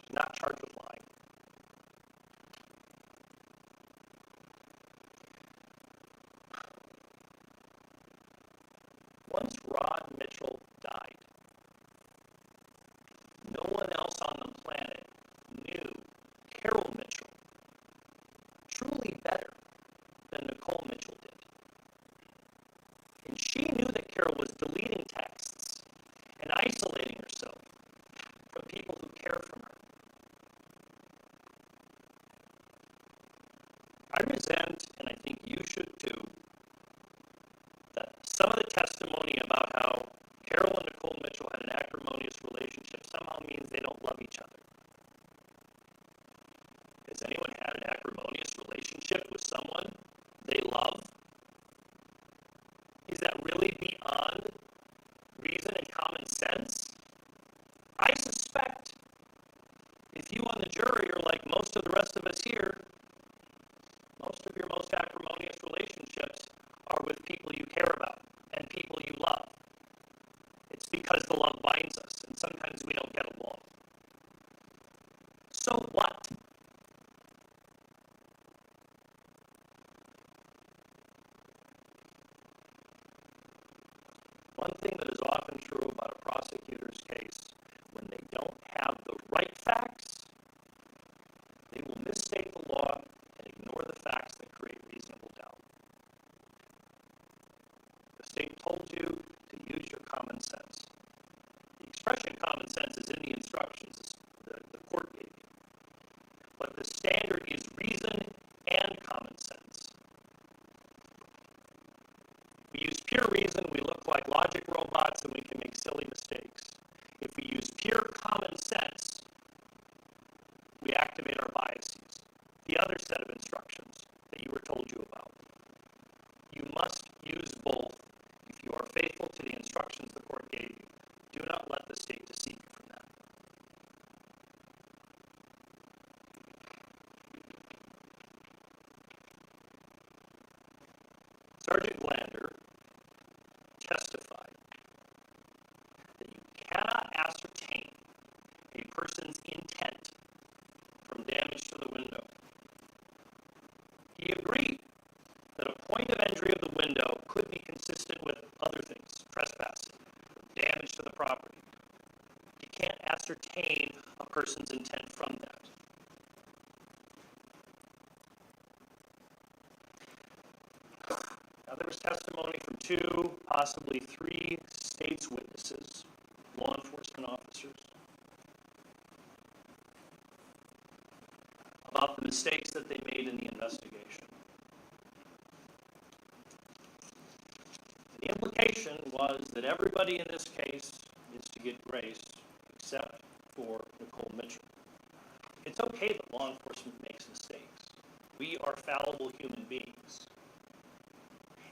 She's not charged with lying. Once Rod Mitchell died, no one else on the planet knew Carol Mitchell truly better than Nicole Mitchell did. And she knew that Carol was deleting texts and isolating herself from people who care for her. I resent, and I think you should too, that some of the testimony about how Carol and Nicole Mitchell had an acrimonious relationship somehow means they don't love each other. Has anyone had an acrimonious relationship with someone they love? Is that really beyond reason and common sense? I suspect if you on the jury are like most of the rest of us here, most of your most acrimonious relationships are with people you care about and people you love. It's because the love binds us, and sometimes we don't get along. So what? One thing that is often true about a prosecutor's case, when they don't have the right facts, they will misstate the law and ignore the facts that create reasonable doubt. The state told you to use your common sense. The expression common sense is in the instructions the court gave you. But the standard is reason and common sense. We use pure reason, we look like logic logic robots and we can make silly mistakes. If we use pure common sense, we activate our biases. The other set of instructions that you were told you about. You must use both if you are faithful to the instructions the court gave you. Do not let the state deceive you from that. Sergeant Glander testified that you cannot ascertain a person's intent from damage to the window. He agreed that a point of entry of the window could be consistent with other things, trespassing, damage to the property. You can't ascertain a person's intent from that. Now, there was testimony from 2, possibly 3 state's witnesses, law enforcement officers, about the mistakes that they made in the investigation. The implication was that everybody in this case is to get grace except for Nicole Mitchell. It's okay that law enforcement makes mistakes. We are fallible human beings.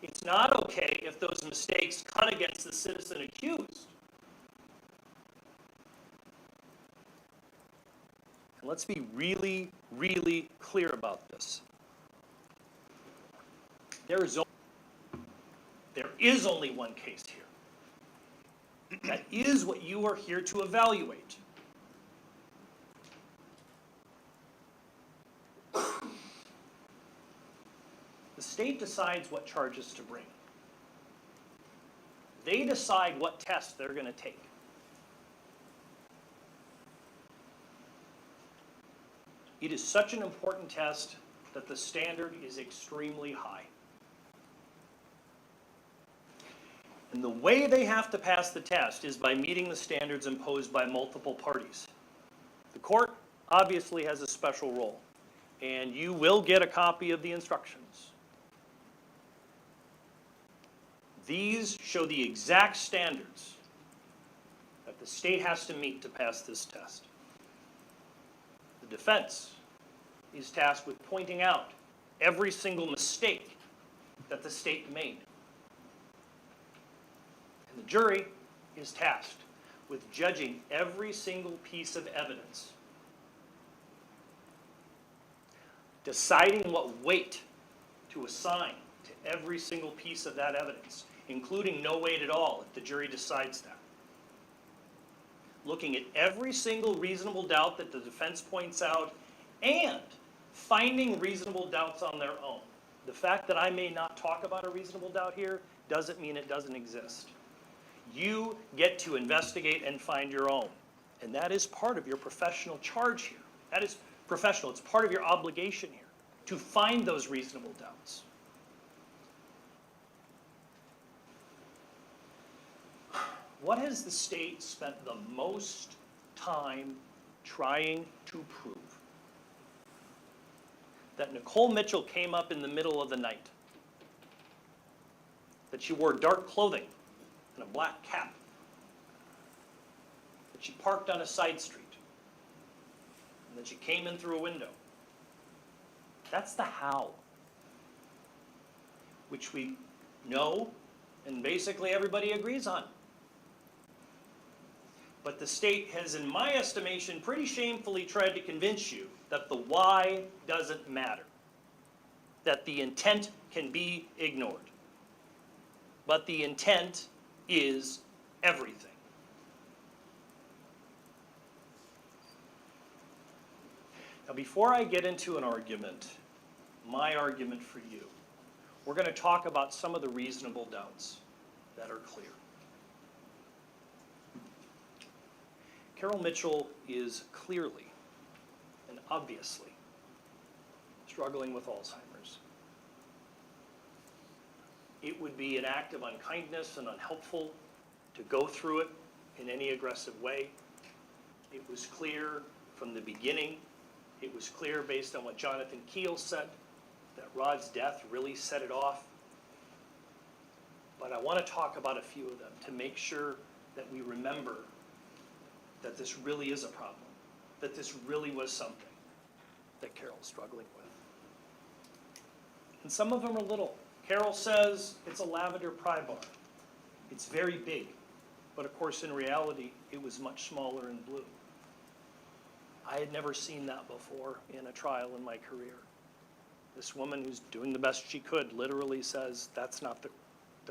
It's not okay if those mistakes cut against the citizen accused. And let's be really, really clear about this. There is only one case here. That is what you are here to evaluate. The state decides what charges to bring. They decide what tests they're going to take. It is such an important test that the standard is extremely high. And the way they have to pass the test is by meeting the standards imposed by multiple parties. The court obviously has a special role, and you will get a copy of the instructions. These show the exact standards that the state has to meet to pass this test. The defense is tasked with pointing out every single mistake that the state made. And the jury is tasked with judging every single piece of evidence, deciding what weight to assign to every single piece of that evidence, including no weight at all if the jury decides that. Looking at every single reasonable doubt that the defense points out and finding reasonable doubts on their own. The fact that I may not talk about a reasonable doubt here doesn't mean it doesn't exist. You get to investigate and find your own. And that is part of your professional charge here. That is professional. It's part of your obligation here to find those reasonable doubts. What has the state spent the most time trying to prove? That Nicole Mitchell came up in the middle of the night. That she wore dark clothing and a black cap. That she parked on a side street. And that she came in through a window. That's the how. Which we know and basically everybody agrees on. But the state has, in my estimation, pretty shamefully tried to convince you that the why doesn't matter. That the intent can be ignored. But the intent is everything. Now, before I get into an argument, my argument for you, we're going to talk about some of the reasonable doubts that are clear. Carol Mitchell is clearly and obviously struggling with Alzheimer's. It would be an act of unkindness and unhelpful to go through it in any aggressive way. It was clear from the beginning, it was clear based on what Jonathan Keel said, that Rod's death really set it off. but I want to talk about a few of them to make sure that we remember that this really is a problem, that this really was something that Carol's struggling with. And some of them are little. Carol says it's a lavender pry bar. It's very big, but of course in reality it was much smaller and blue. I had never seen that before in a trial in my career. This woman who's doing the best she could literally says that's not the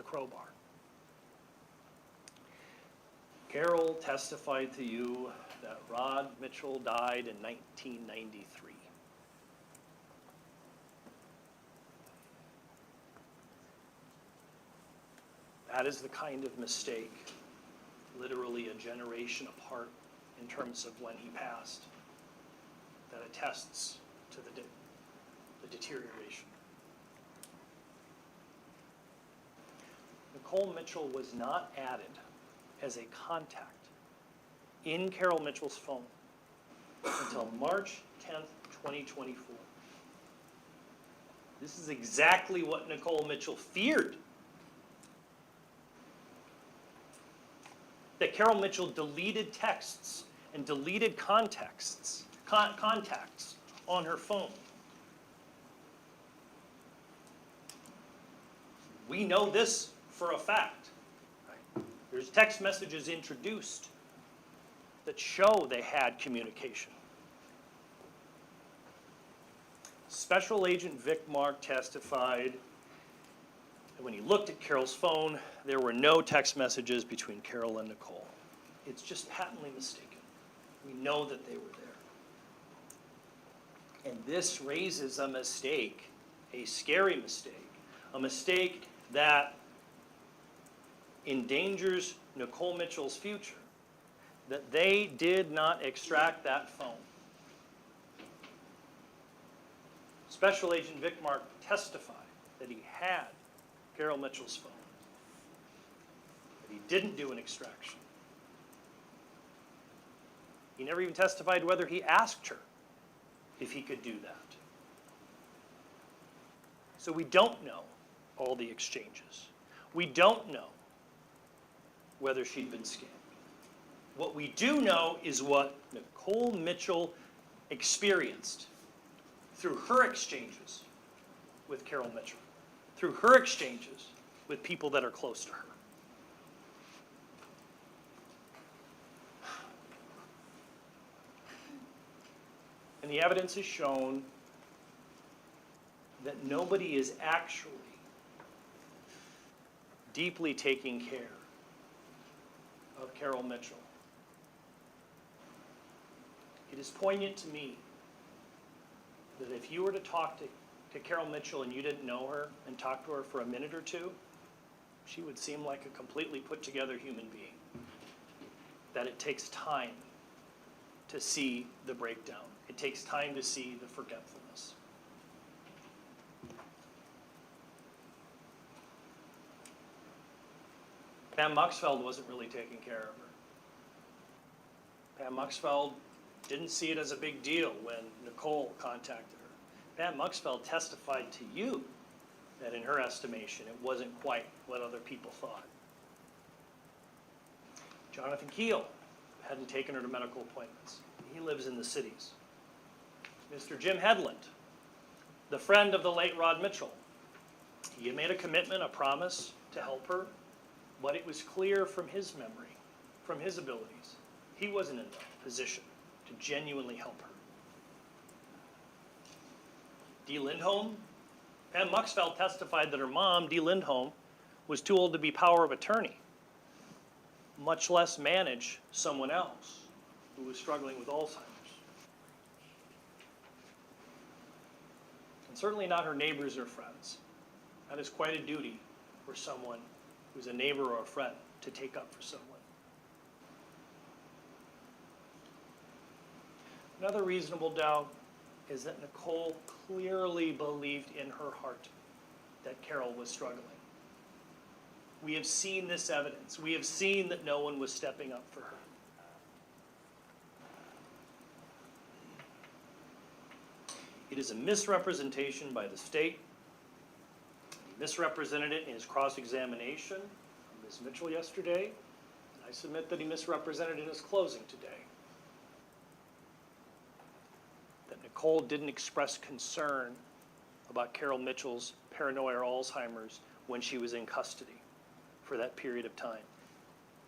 crowbar. Carol testified to you that Rod Mitchell died in 1993. That is the kind of mistake, literally a generation apart in terms of when he passed, that attests to the deterioration. Nicole Mitchell was not added as a contact in Carol Mitchell's phone until March 10th, 2024. This is exactly what Nicole Mitchell feared. That Carol Mitchell deleted texts and deleted contacts on her phone. We know this for a fact. There's text messages introduced that show they had communication. Special Agent Vic Mark testified that when he looked at Carol's phone, there were no text messages between Carol and Nicole. It's just patently mistaken. We know that they were there. And this raises a mistake, a scary mistake, a mistake that endangers Nicole Mitchell's future, that they did not extract that phone. Special Agent Vic Mark testified that he had Carol Mitchell's phone, but he didn't do an extraction. He never even testified whether he asked her if he could do that. So we don't know all the exchanges. We don't know whether she'd been scammed. What we do know is what Nicole Mitchell experienced through her exchanges with Carol Mitchell, through her exchanges with people that are close to her. And the evidence has shown that nobody is actually deeply taking care of Carol Mitchell. It is poignant to me that if you were to talk to Carol Mitchell and you didn't know her and talk to her for a minute or two, she would seem like a completely put together human being. That it takes time to see the breakdown. It takes time to see the forgetfulness. Pam Muxfeld wasn't really taking care of her. Pam Muxfeld didn't see it as a big deal when Nicole contacted her. Pam Muxfeld testified to you that in her estimation it wasn't quite what other people thought. Jonathan Keel hadn't taken her to medical appointments. He lives in the cities. Mr. Jim Headland, the friend of the late Rod Mitchell, he had made a commitment, a promise to help her, but it was clear from his memory, from his abilities, he wasn't in the position to genuinely help her. Dee Lindholm, Pam Muxfeld testified that her mom, Dee Lindholm, was too old to be power of attorney, much less manage someone else who was struggling with Alzheimer's. And certainly not her neighbors or friends. That is quite a duty for someone who's a neighbor or a friend to take up for someone. Another reasonable doubt is that Nicole clearly believed in her heart that Carol was struggling. We have seen this evidence. We have seen that no one was stepping up for her. It is a misrepresentation by the state, a misrepresented it in his cross-examination of Ms. Mitchell yesterday. I submit that he misrepresented in his closing today. That Nicole didn't express concern about Carol Mitchell's paranoia or Alzheimer's when she was in custody for that period of time.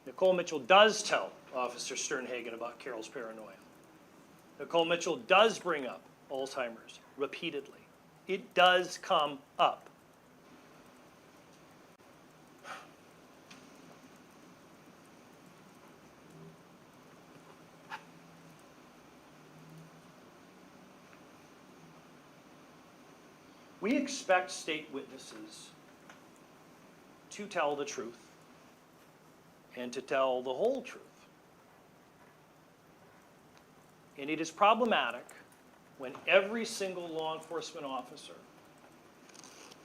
Nicole Mitchell does tell Officer Sternhagen about Carol's paranoia. Nicole Mitchell does bring up Alzheimer's repeatedly. It does come up. We expect state witnesses to tell the truth and to tell the whole truth. And it is problematic when every single law enforcement officer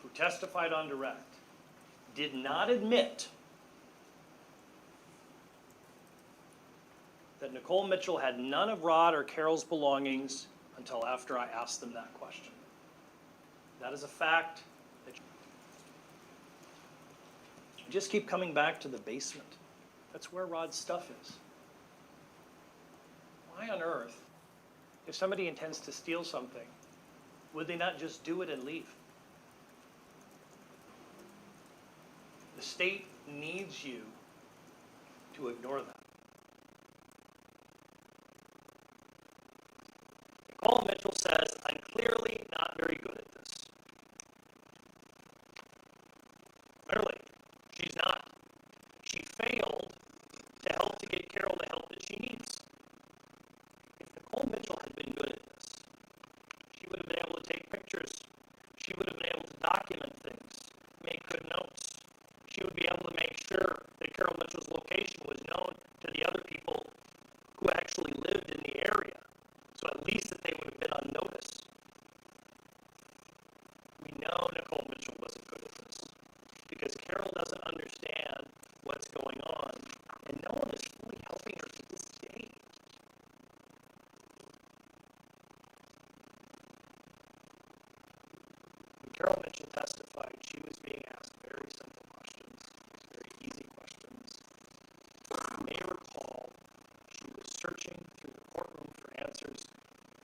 who testified on direct did not admit that Nicole Mitchell had none of Rod or Carol's belongings until after I asked them that question. That is a fact that you just keep coming back to the basement. That's where Rod's stuff is. Why on earth, if somebody intends to steal something, would they not just do it and leave? The state needs you to ignore that. Nicole Mitchell says, I'm clearly not very good at this. Clearly, she's not. She failed to help to get Carol the help that she needs. If Nicole Mitchell had been good at this, she would have been able to take pictures. She would have been able to document things, make good notes. She would be able to make sure that Carol Mitchell's location was known to the other people who actually lived in the area. So at least that they would have been on notice. We know Nicole Mitchell wasn't good at this because Carol doesn't understand what's going on, and no one is fully helping her to this day. When Carol Mitchell testified, she was being asked very simple questions, very easy questions. You may recall she was searching through the courtroom for answers,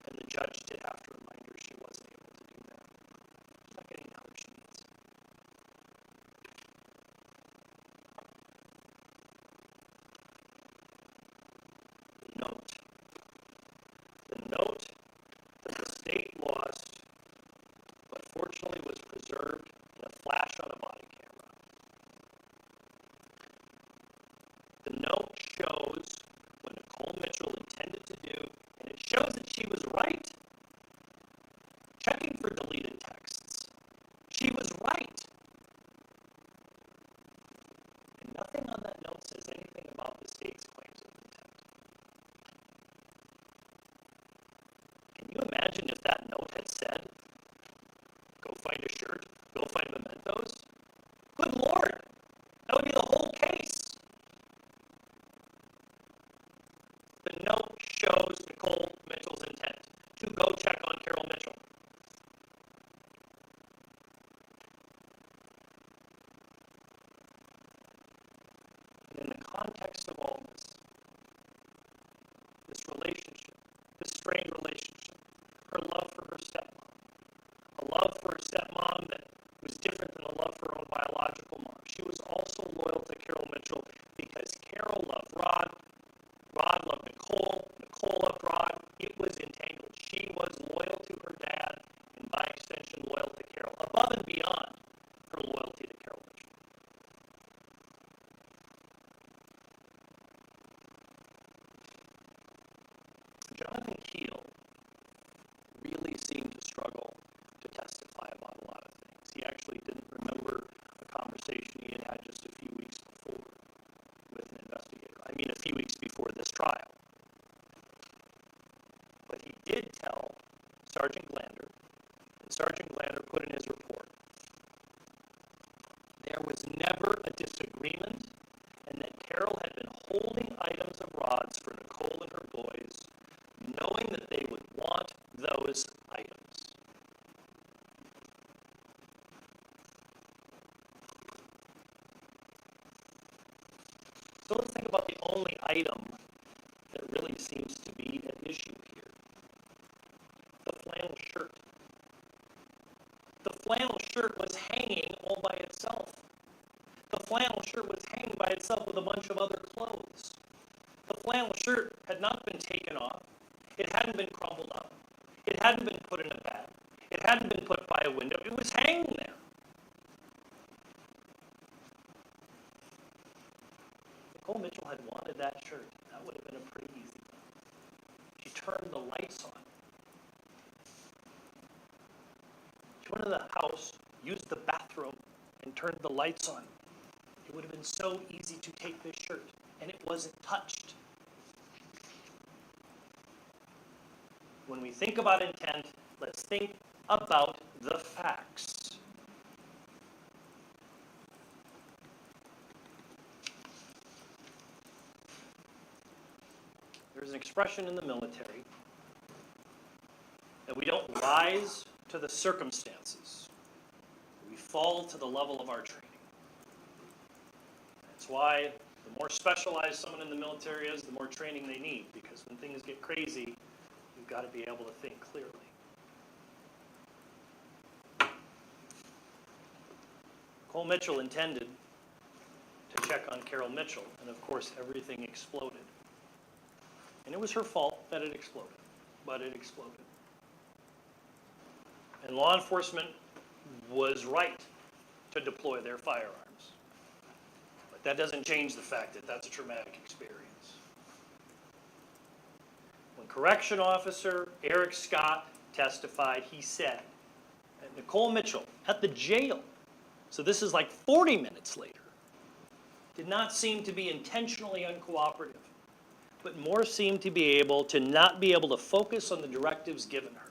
and the judge did have to remind her she wasn't able to do that. She's not getting the help she needs. The note that the state lost, but fortunately was preserved in a flash on a body camera. The note shows what Nicole Mitchell intended to do, and it shows that she was right. Checking for deleted texts. She was right. And nothing on that note says anything about the state's claims of intent. Can you imagine if that note had said, go find a shirt, go find mementos? Good Lord, that would be the whole case. The note shows Nicole Mitchell's intent to go check on Carol Mitchell. And in the context of all this relationship, this strained relationship, her love for her stepmom, a love for her stepmom that was different than a love for her own biological mom. She was also loyal to Carol Mitchell because Carol loved Rod, Rod loved Nicole, Nicole loved Rod. It was entangled. She was loyal to her dad, and by extension loyal to Carol, above and beyond her loyalty to Carol Mitchell. Jonathan Keel really seemed to struggle to testify about a lot of things. He actually didn't remember a conversation he had had just a few weeks before with an investigator. I mean, a few weeks before this trial. But he did tell Sergeant Glander, and Sergeant Glander put in his report, there was never a disagreement, and that Carol had been holding items of Rod's for Nicole and her boys, knowing that they would want those items. about the only item that really seems to be an issue here. The flannel shirt. The flannel shirt was hanging all by itself. The flannel shirt was hanging by itself with a bunch of other clothes. The flannel shirt had not been taken off. It hadn't been crumpled up. It hadn't been put in a bag. It hadn't been put by a window. It was hanging there. Nicole Mitchell had wanted that shirt. That would have been a pretty easy thing. She turned the lights on. She went into the house, used the bathroom, and turned the lights on. It would have been so easy to take this shirt, and it wasn't touched. When we think about intent, let's think about the facts. There's an expression in the military that we don't rise to the circumstances. We fall to the level of our training. That's why the more specialized someone in the military is, the more training they need, because when things get crazy, you've got to be able to think clearly. Nicole Mitchell intended to check on Carol Mitchell, and of course everything exploded. And it was her fault that it exploded, but it exploded. And law enforcement was right to deploy their firearms. But that doesn't change the fact that that's a traumatic experience. When Correction Officer Eric Scott testified, he said that Nicole Mitchell at the jail, so this is like 40 minutes later, did not seem to be intentionally uncooperative, but more seemed to be able to not be able to focus on the directives given her.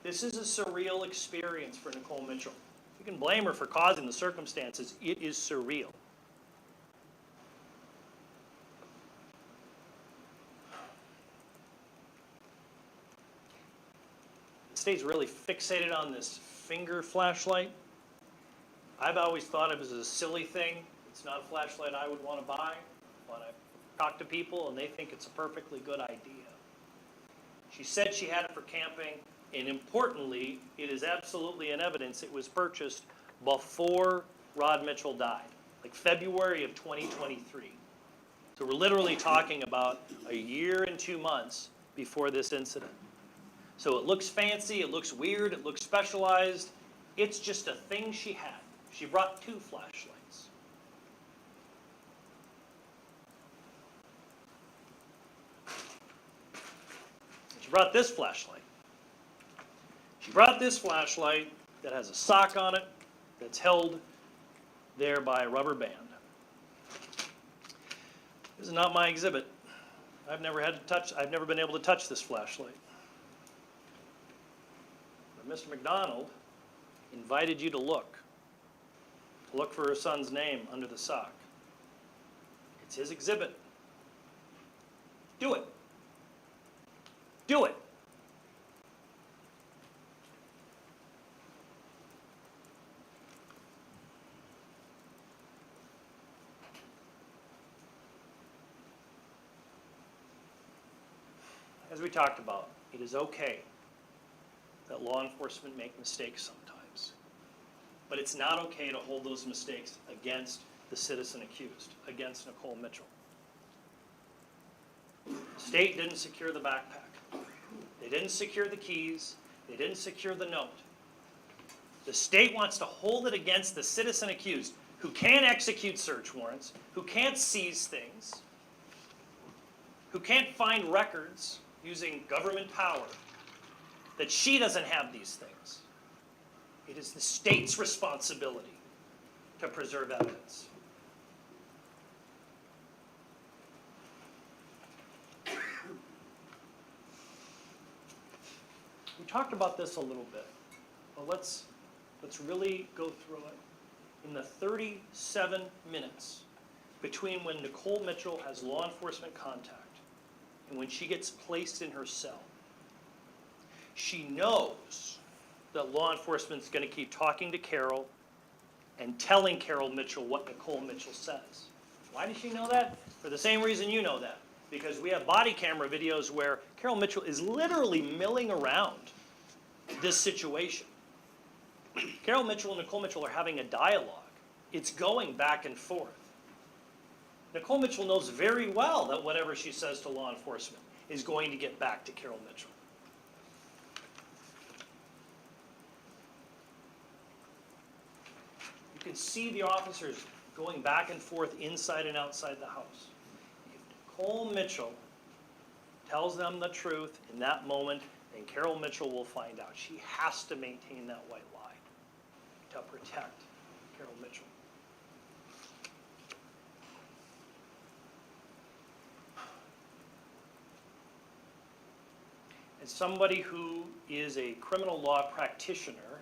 This is a surreal experience for Nicole Mitchell. You can blame her for causing the circumstances. It is surreal. The state's really fixated on this finger flashlight. I've always thought it was a silly thing. It's not a flashlight I would want to buy, but I talk to people and they think it's a perfectly good idea. She said she had it for camping, and importantly, it is absolutely in evidence it was purchased before Rod Mitchell died, like February of 2023. So we're literally talking about a year and 2 months before this incident. So it looks fancy, it looks weird, it looks specialized. It's just a thing she had. She brought 2 flashlights. She brought this flashlight. She brought this flashlight that has a sock on it that's held there by a rubber band. This is not my exhibit. I've never been able to touch this flashlight. But Mr. McDonald invited you to look for her son's name under the sock. It's his exhibit. Do it. Do it. As we talked about, it is okay that law enforcement make mistakes sometimes. But it's not okay to hold those mistakes against the citizen accused, against Nicole Mitchell. The state didn't secure the backpack. They didn't secure the keys. They didn't secure the note. The state wants to hold it against the citizen accused who can't execute search warrants, who can't seize things, who can't find records using government power, that she doesn't have these things. It is the state's responsibility to preserve evidence. We talked about this a little bit, but let's really go through it. In the 37 minutes between when Nicole Mitchell has law enforcement contact and when she gets placed in her cell, she knows that law enforcement's going to keep talking to Carol and telling Carol Mitchell what Nicole Mitchell says. Why does she know that? For the same reason you know that. Because we have body camera videos where Carol Mitchell is literally milling around this situation. Carol Mitchell and Nicole Mitchell are having a dialogue. It's going back and forth. Nicole Mitchell knows very well that whatever she says to law enforcement is going to get back to Carol Mitchell. You can see the officers going back and forth inside and outside the house. If Nicole Mitchell tells them the truth in that moment, then Carol Mitchell will find out. She has to maintain that white lie to protect Carol Mitchell. As somebody who is a criminal law practitioner,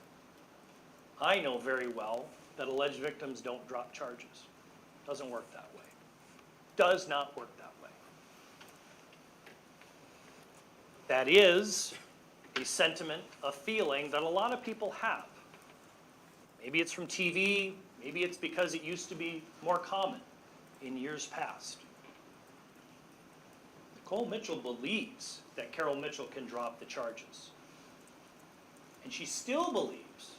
I know very well that alleged victims don't drop charges. Doesn't work that way. Does not work that way. That is a sentiment, a feeling that a lot of people have. Maybe it's from TV, maybe it's because it used to be more common in years past. Nicole Mitchell believes that Carol Mitchell can drop the charges. And she still believes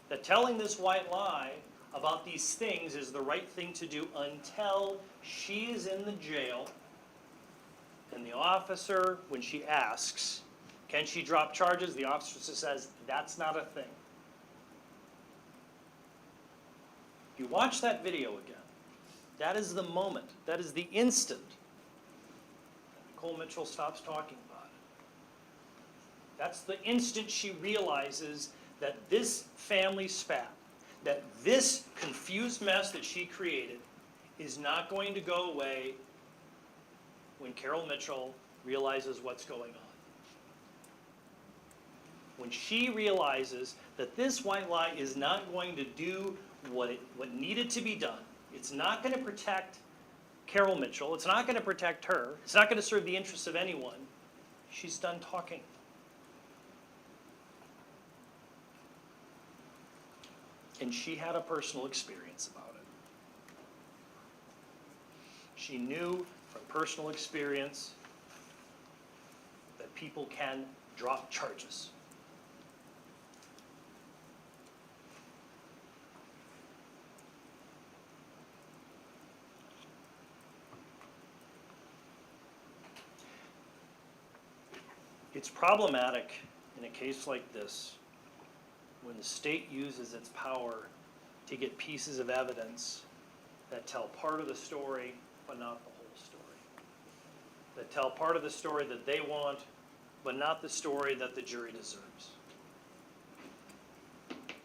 that telling this white lie about these things is the right thing to do until she is in the jail and the officer, when she asks, can she drop charges, the officer says, that's not a thing. If you watch that video again, that is the moment, that is the instant Nicole Mitchell stops talking about it. That's the instant she realizes that this family spat, that this confused mess that she created is not going to go away when Carol Mitchell realizes what's going on. When she realizes that this white lie is not going to do what needed to be done, it's not going to protect Carol Mitchell, it's not going to protect her, it's not going to serve the interests of anyone, she's done talking. And she had a personal experience about it. She knew from personal experience that people can drop charges. It's problematic in a case like this when the state uses its power to get pieces of evidence that tell part of the story but not the whole story. That tell part of the story that they want but not the story that the jury deserves.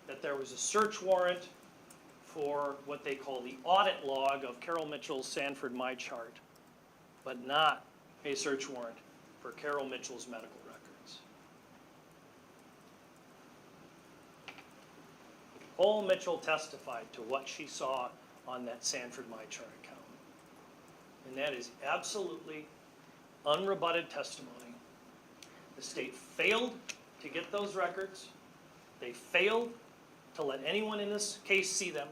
That there was a search warrant for what they call the audit log of Carol Mitchell's Sanford My Chart, but not a search warrant for Carol Mitchell's medical records. Nicole Mitchell testified to what she saw on that Sanford My Chart account. And that is absolutely unrebutted testimony. The state failed to get those records. They failed to let anyone in this case see them.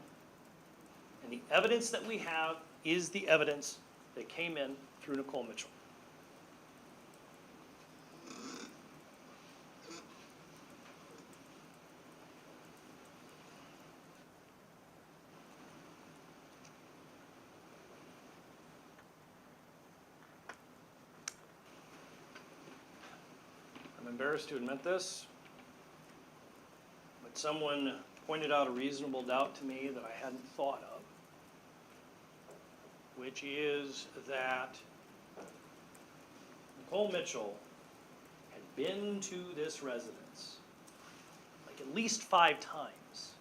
And the evidence that we have is the evidence that came in through Nicole Mitchell. I'm embarrassed to admit this, but someone pointed out a reasonable doubt to me that I hadn't thought of, which is that Nicole Mitchell had been to this residence like at least 5 times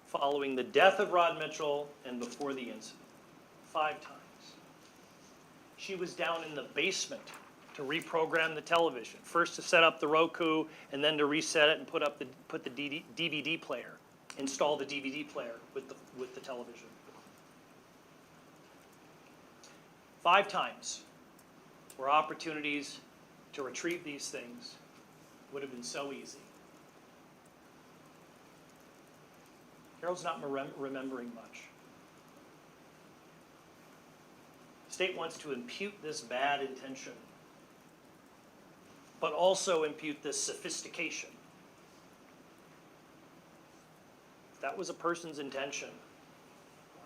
following the death of Rod Mitchell and before the incident. 5 times. She was down in the basement to reprogram the television. First to set up the Roku, and then to reset it and put the DVD player, install the DVD player with the television. 5 times were opportunities to retrieve these things. Would have been so easy. Carol's not remembering much. The state wants to impute this bad intention, but also impute this sophistication. If that was a person's intention,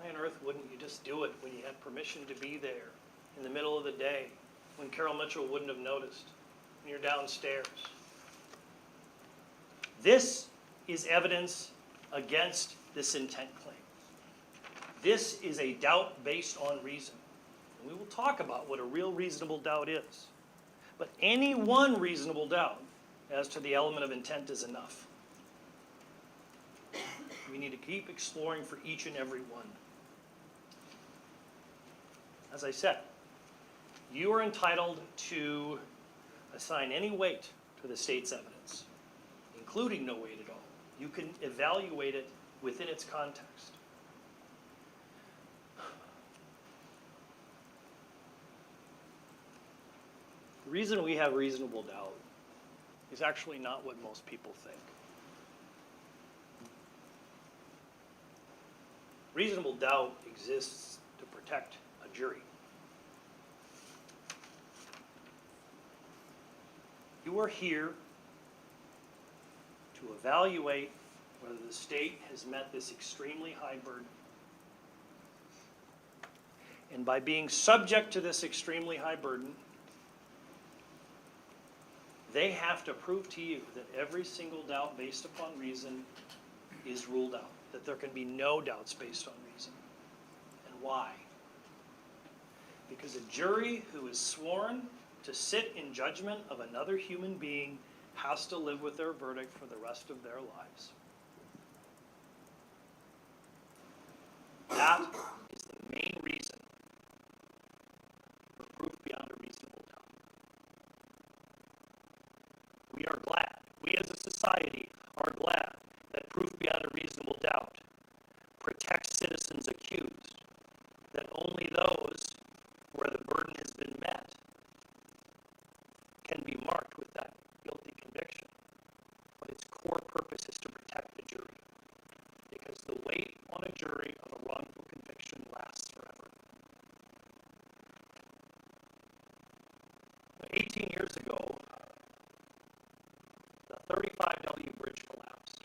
why on earth wouldn't you just do it when you had permission to be there in the middle of the day, when Carol Mitchell wouldn't have noticed, when you're downstairs? This is evidence against this intent claim. This is a doubt based on reason. And we will talk about what a real reasonable doubt is. But any one reasonable doubt as to the element of intent is enough. We need to keep exploring for each and every one. As I said, you are entitled to assign any weight to the state's evidence, including no weight at all. You can evaluate it within its context. The reason we have reasonable doubt is actually not what most people think. Reasonable doubt exists to protect a jury. You are here to evaluate whether the state has met this extremely high burden. And by being subject to this extremely high burden, they have to prove to you that every single doubt based upon reason is ruled out, that there can be no doubts based on reason. And why? Because a jury who is sworn to sit in judgment of another human being has to live with their verdict for the rest of their lives. That is the main reason for proof beyond a reasonable doubt. We are glad, we as a society are glad that proof beyond a reasonable doubt protects citizens accused, that only those where the burden has been met can be marked with that guilty conviction. But its core purpose is to protect the jury, because the weight on a jury of a wrongful conviction lasts forever. 18 years ago, the 35W bridge collapsed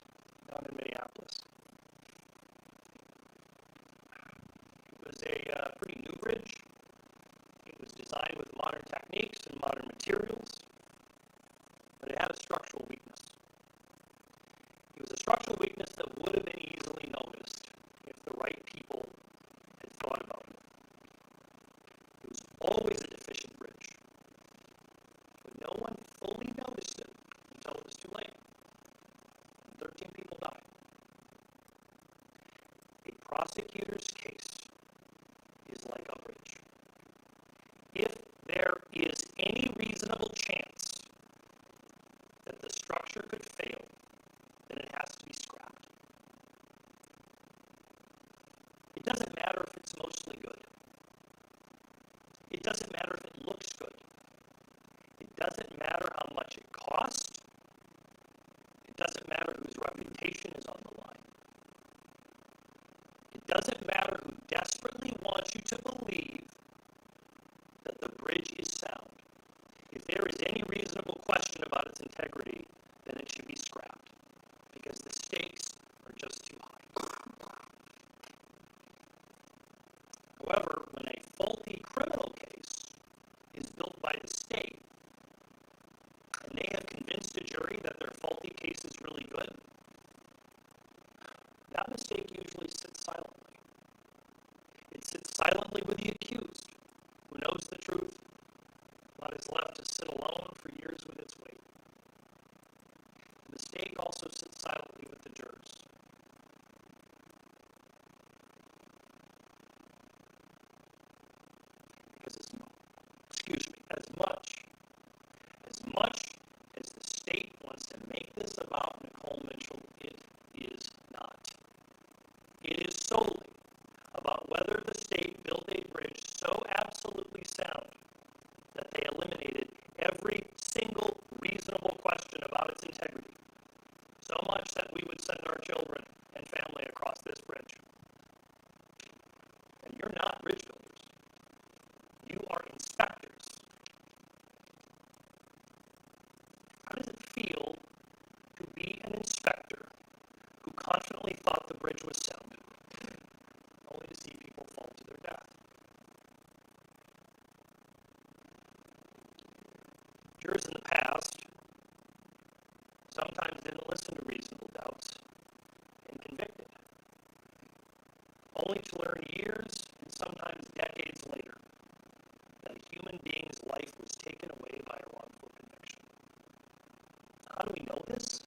down in Minneapolis. It was a pretty new bridge. It was designed with modern techniques and modern materials, but it had a structural weakness. It was a structural weakness that would have been easily noticed if the right people had thought about it. It was always a deficient bridge, but no one fully noticed it until it was too late. 13 people died. A prosecutor's case is like a bridge. If there is any reasonable chance that the structure could fail, then it has to be scrapped. It doesn't matter if it's mostly good. It doesn't matter if it looks good. It doesn't matter how much it costs. It doesn't matter whose reputation is on the line. It doesn't matter who desperately wants you to believe that the bridge is sound. If there is any reasonable question about its integrity, then it should be scrapped, because the stakes are just too high. However, when a faulty criminal case is built by the state, and they have convinced a jury that their faulty case is really good, that mistake usually sits silently. It sits silently with the accused, who knows the truth, but is left to sit alone for years with its weight. The mistake also sits silently with the jurors. Because as much as the state wants to make this about Nicole Mitchell, it is not. It is solely about whether the state built a bridge so absolutely sound that they eliminated every single reasonable question about its integrity, so much that we would send our children and family across this bridge. And you're not bridge builders. definitely thought the bridge was sound, only to see people fall to their death. Jurors in the past sometimes didn't listen to reasonable doubts and convicted, only to learn years and sometimes decades later that a human being's life was taken away by a wrongful conviction. How do we know this?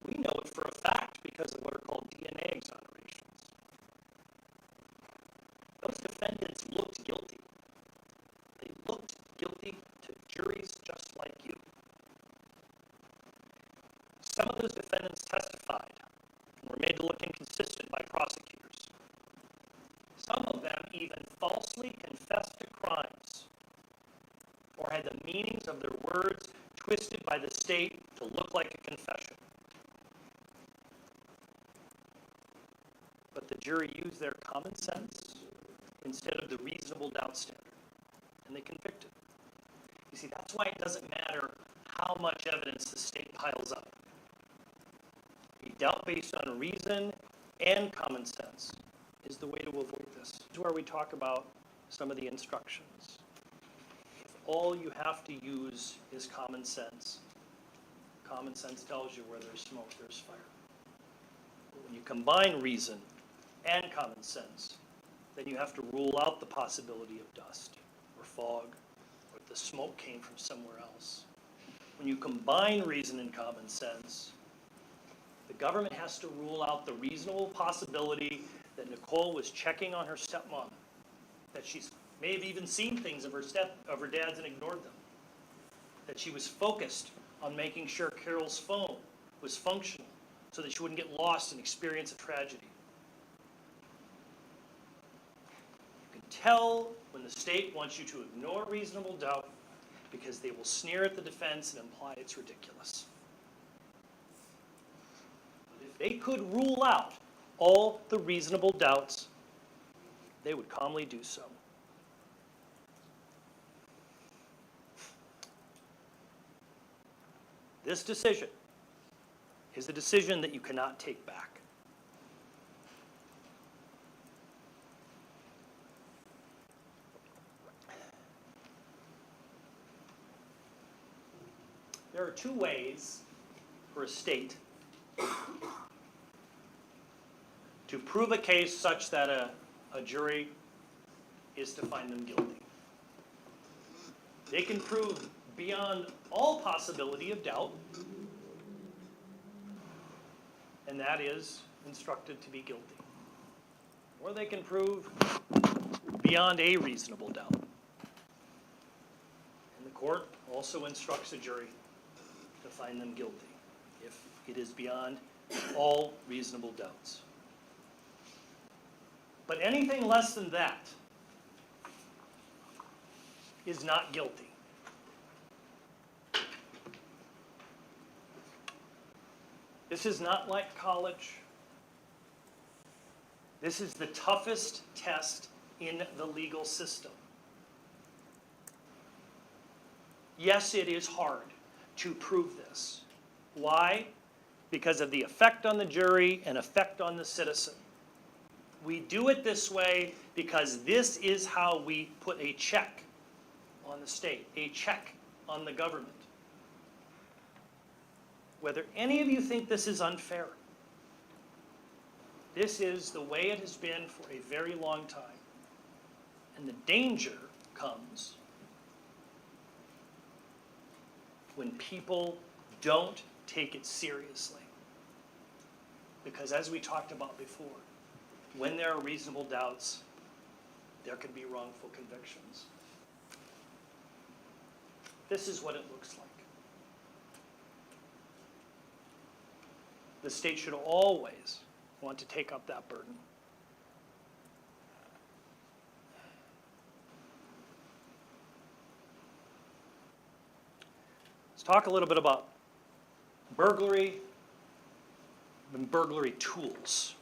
We know it for a fact because of what are called DNA exonerations. Those defendants looked guilty. They looked guilty to juries just like you. Some of those defendants testified and were made to look inconsistent by prosecutors. Some of them even falsely confessed to crimes or had the meanings of their words twisted by the state to look like a confession. But the jury used their common sense instead of the reasonable doubt standard, and they convicted. You see, that's why it doesn't matter how much evidence the state piles up. A doubt based on reason and common sense is the way to avoid this. This is where we talk about some of the instructions. If all you have to use is common sense tells you where there's smoke, there's fire. But when you combine reason and common sense, then you have to rule out the possibility of dust or fog or the smoke came from somewhere else. When you combine reason and common sense, the government has to rule out the reasonable possibility that Nicole was checking on her stepmom, that she may have even seen things of her dad's and ignored them, that she was focused on making sure Carol's phone was functional so that she wouldn't get lost and experience a tragedy. You can tell when the state wants you to ignore reasonable doubt because they will sneer at the defense and imply it's ridiculous. But if they could rule out all the reasonable doubts, they would calmly do so. This decision is a decision that you cannot take back. There are two ways for a state to prove a case such that a jury is to find them guilty. They can prove beyond all possibility of doubt, and that is instructed to be guilty. Or they can prove beyond a reasonable doubt. And the court also instructs a jury to find them guilty if it is beyond all reasonable doubts. But anything less than that is not guilty. This is not like college. This is the toughest test in the legal system. Yes, it is hard to prove this. Why? Because of the effect on the jury and effect on the citizen. We do it this way because this is how we put a check on the state, a check on the government. Whether any of you think this is unfair, this is the way it has been for a very long time. And the danger comes when people don't take it seriously. Because as we talked about before, when there are reasonable doubts, there can be wrongful convictions. This is what it looks like. The state should always want to take up that burden. Let's talk a little bit about burglary and burglary tools.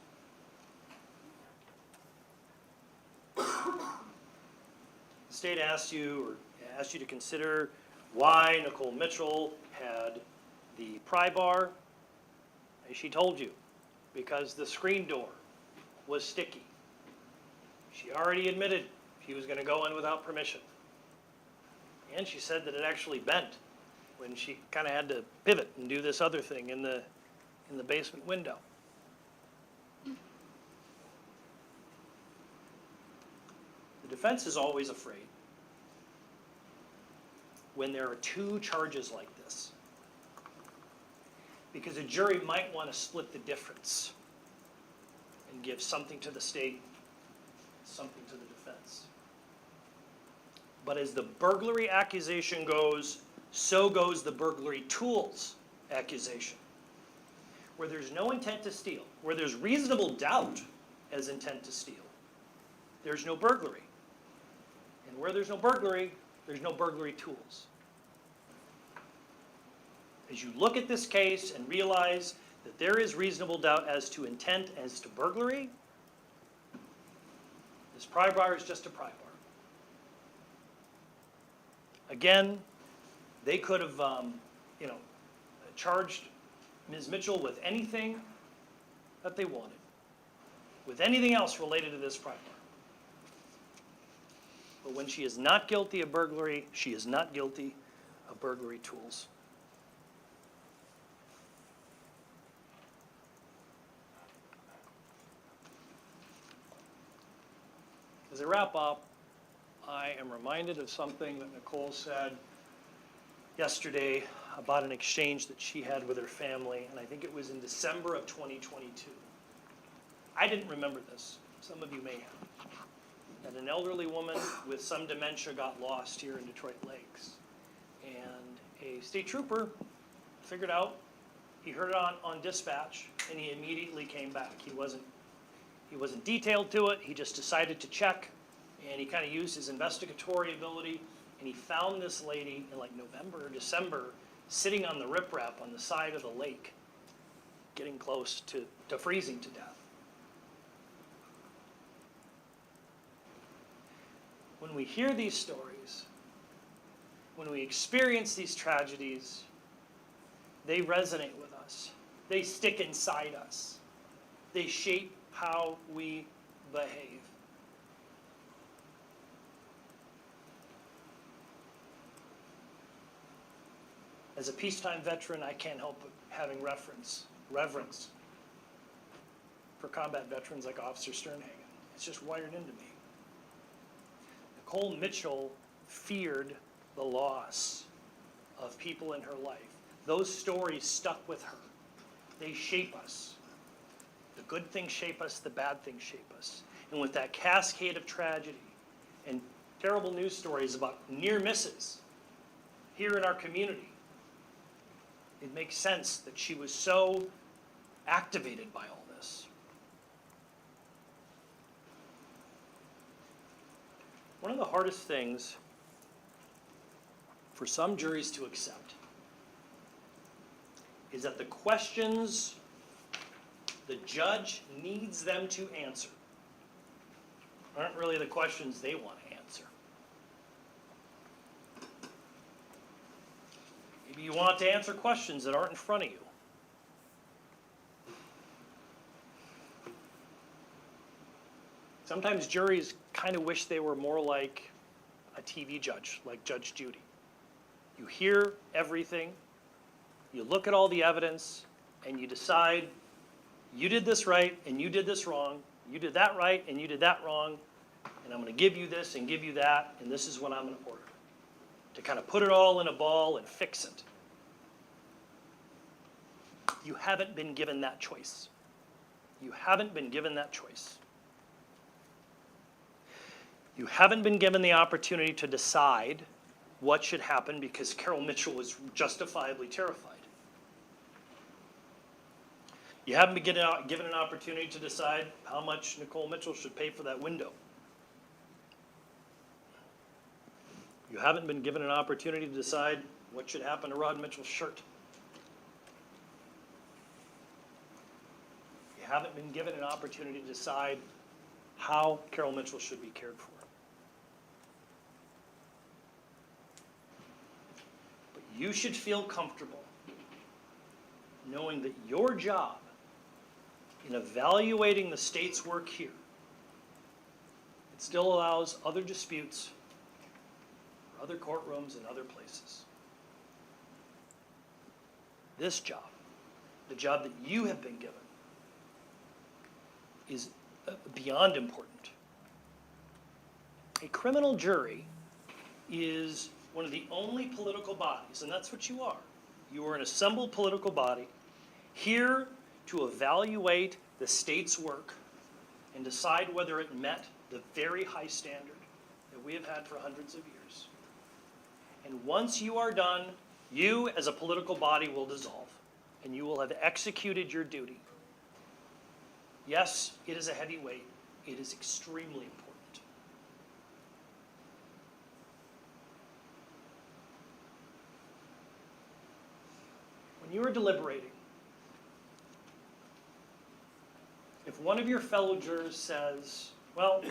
The state asked you to consider why Nicole Mitchell had the pry bar. She told you, because the screen door was sticky. She already admitted she was going to go in without permission. And she said that it actually bent when she kind of had to pivot and do this other thing in the basement window. The defense is always afraid when there are two charges like this, because a jury might want to split the difference and give something to the state, something to the defense. But as the burglary accusation goes, so goes the burglary tools accusation. Where there's no intent to steal, where there's reasonable doubt as intent to steal, there's no burglary. And where there's no burglary tools. As you look at this case and realize that there is reasonable doubt as to intent as to burglary, this pry bar is just a pry bar. Again, they could have, charged Ms. Mitchell with anything that they wanted, with anything else related to this pry bar. But when she is not guilty of burglary, she is not guilty of burglary tools. As I wrap up, I am reminded of something that Nicole said yesterday about an exchange that she had with her family, and I think it was in December of 2022. I didn't remember this. Some of you may have. That an elderly woman with some dementia got lost here in Detroit Lakes. And a state trooper figured out, he heard it on dispatch, and he immediately came back. He wasn't detailed to it, he just decided to check, and he kind of used his investigatory ability, and he found this lady in like November or December sitting on the riprap on the side of the lake, getting close to freezing to death. When we hear these stories, when we experience these tragedies, they resonate with us. They stick inside us. They shape how we behave. As a peacetime veteran, I can't help but having reverence for combat veterans like Officer Sternhagen. It's just wired into me. Nicole Mitchell feared the loss of people in her life. Those stories stuck with her. They shape us. The good things shape us, the bad things shape us. And with that cascade of tragedy and terrible news stories about near misses here in our community, it makes sense that she was so activated by all this. One of the hardest things for some juries to accept is that the questions the judge needs them to answer aren't really the questions they want to answer. Maybe you want to answer questions that aren't in front of you. Sometimes juries kind of wish they were more like a TV judge, like Judge Judy. You hear everything, you look at all the evidence, and you decide you did this right and you did this wrong, you did that right and you did that wrong, and I'm going to give you this and give you that, and this is what I'm going to order. To kind of put it all in a ball and fix it. You haven't been given that choice. You haven't been given that choice. You haven't been given the opportunity to decide what should happen because Carol Mitchell was justifiably terrified. You haven't been given an opportunity to decide how much Nicole Mitchell should pay for that window. You haven't been given an opportunity to decide what should happen to Rod Mitchell's shirt. You haven't been given an opportunity to decide how Carol Mitchell should be cared for. But you should feel comfortable knowing that your job in evaluating the state's work here, it still allows other disputes, or other courtrooms and other places. This job, the job that you have been given, is beyond important. A criminal jury is one of the only political bodies, and that's what you are. You are an assembled political body here to evaluate the state's work and decide whether it met the very high standard that we have had for hundreds of years. And once you are done, you as a political body will dissolve, and you will have executed your duty. Yes, it is a heavy weight. It is extremely important. When you are deliberating, if one of your fellow jurors says, well,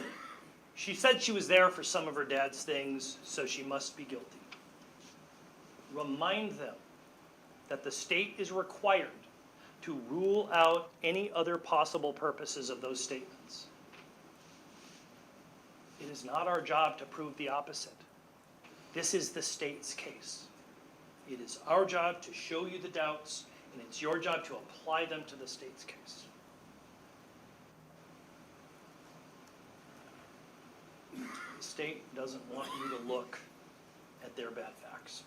she said she was there for some of her dad's things, so she must be guilty, remind them that the state is required to rule out any other possible purposes of those statements. It is not our job to prove the opposite. This is the state's case. It is our job to show you the doubts, and it's your job to apply them to the state's case. The state doesn't want you to look at their bad facts.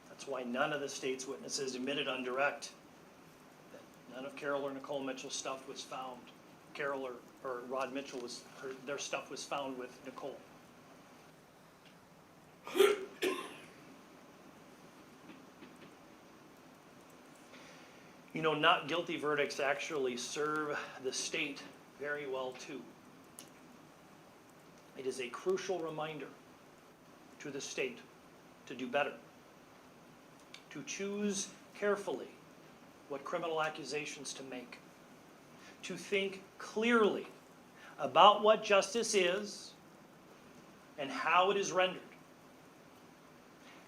That's why none of the state's witnesses admitted on direct that none of Carol or Nicole Mitchell's stuff was found. Carol or Rod Mitchell their stuff was found with Nicole. You know, not guilty verdicts actually serve the state very well too. It is a crucial reminder to the state to do better, to choose carefully what criminal accusations to make, to think clearly about what justice is and how it is rendered.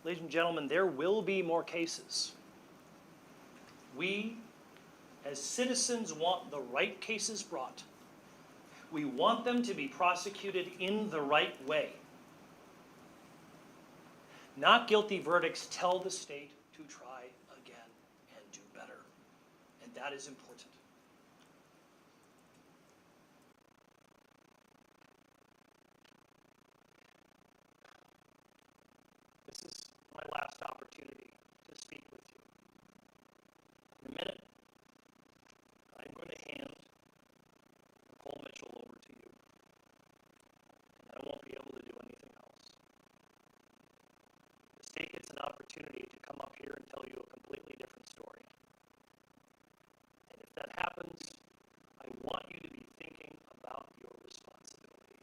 Ladies and gentlemen, there will be more cases. We, as citizens, want the right cases brought. We want them to be prosecuted in the right way. Not guilty verdicts tell the state to try again and do better. And that is important. This is my last opportunity to speak with you. In a minute, I'm going to hand Nicole Mitchell over to you. And I won't be able to do anything else. The state gets an opportunity to come up here and tell you a completely different story. And if that happens, I want you to be thinking about your responsibility.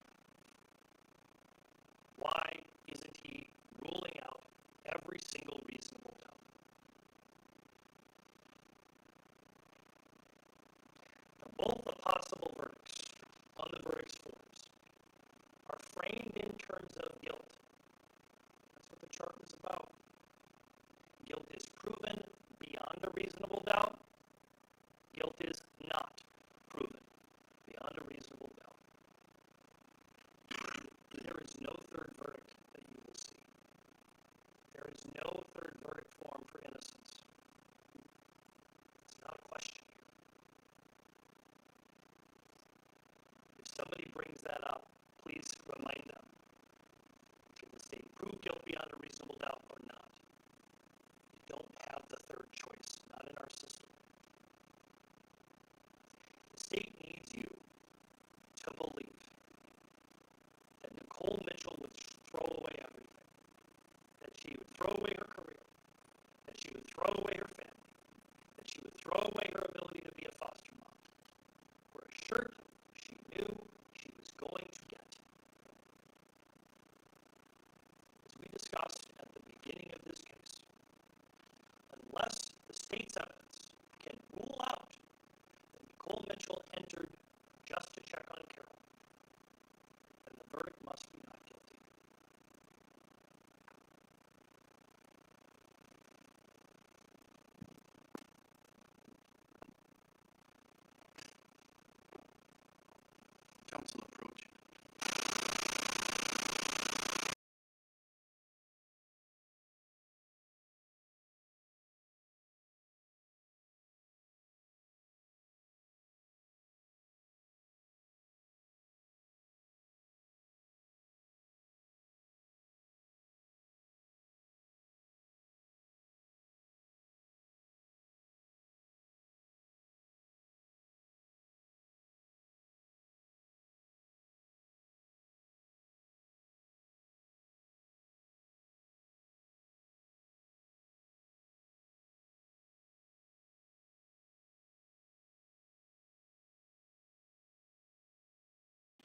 Why isn't he ruling out every single reasonable doubt? Now, both the possible verdicts on the verdicts forms are framed in terms of guilt. That's what the chart was about. Guilt is proven beyond a reasonable doubt. Guilt is not proven beyond a reasonable doubt. There is no third verdict that you will see. There is no third verdict form for innocence. It's not a question here. If somebody brings that up, please remind them. Did the state prove guilt beyond a reasonable doubt or not? You don't have the third choice, not in our system. The state needs you to believe that Nicole Mitchell would throw away everything, that she would throw away her career, that she would throw away her family, that she would throw away her ability to be a foster mom for a shirt she knew she was going to get. As we discussed at the beginning of this case, unless the state's evidence can rule out that Nicole Mitchell entered just to check on Carol, then the verdict must be not guilty. Council approach.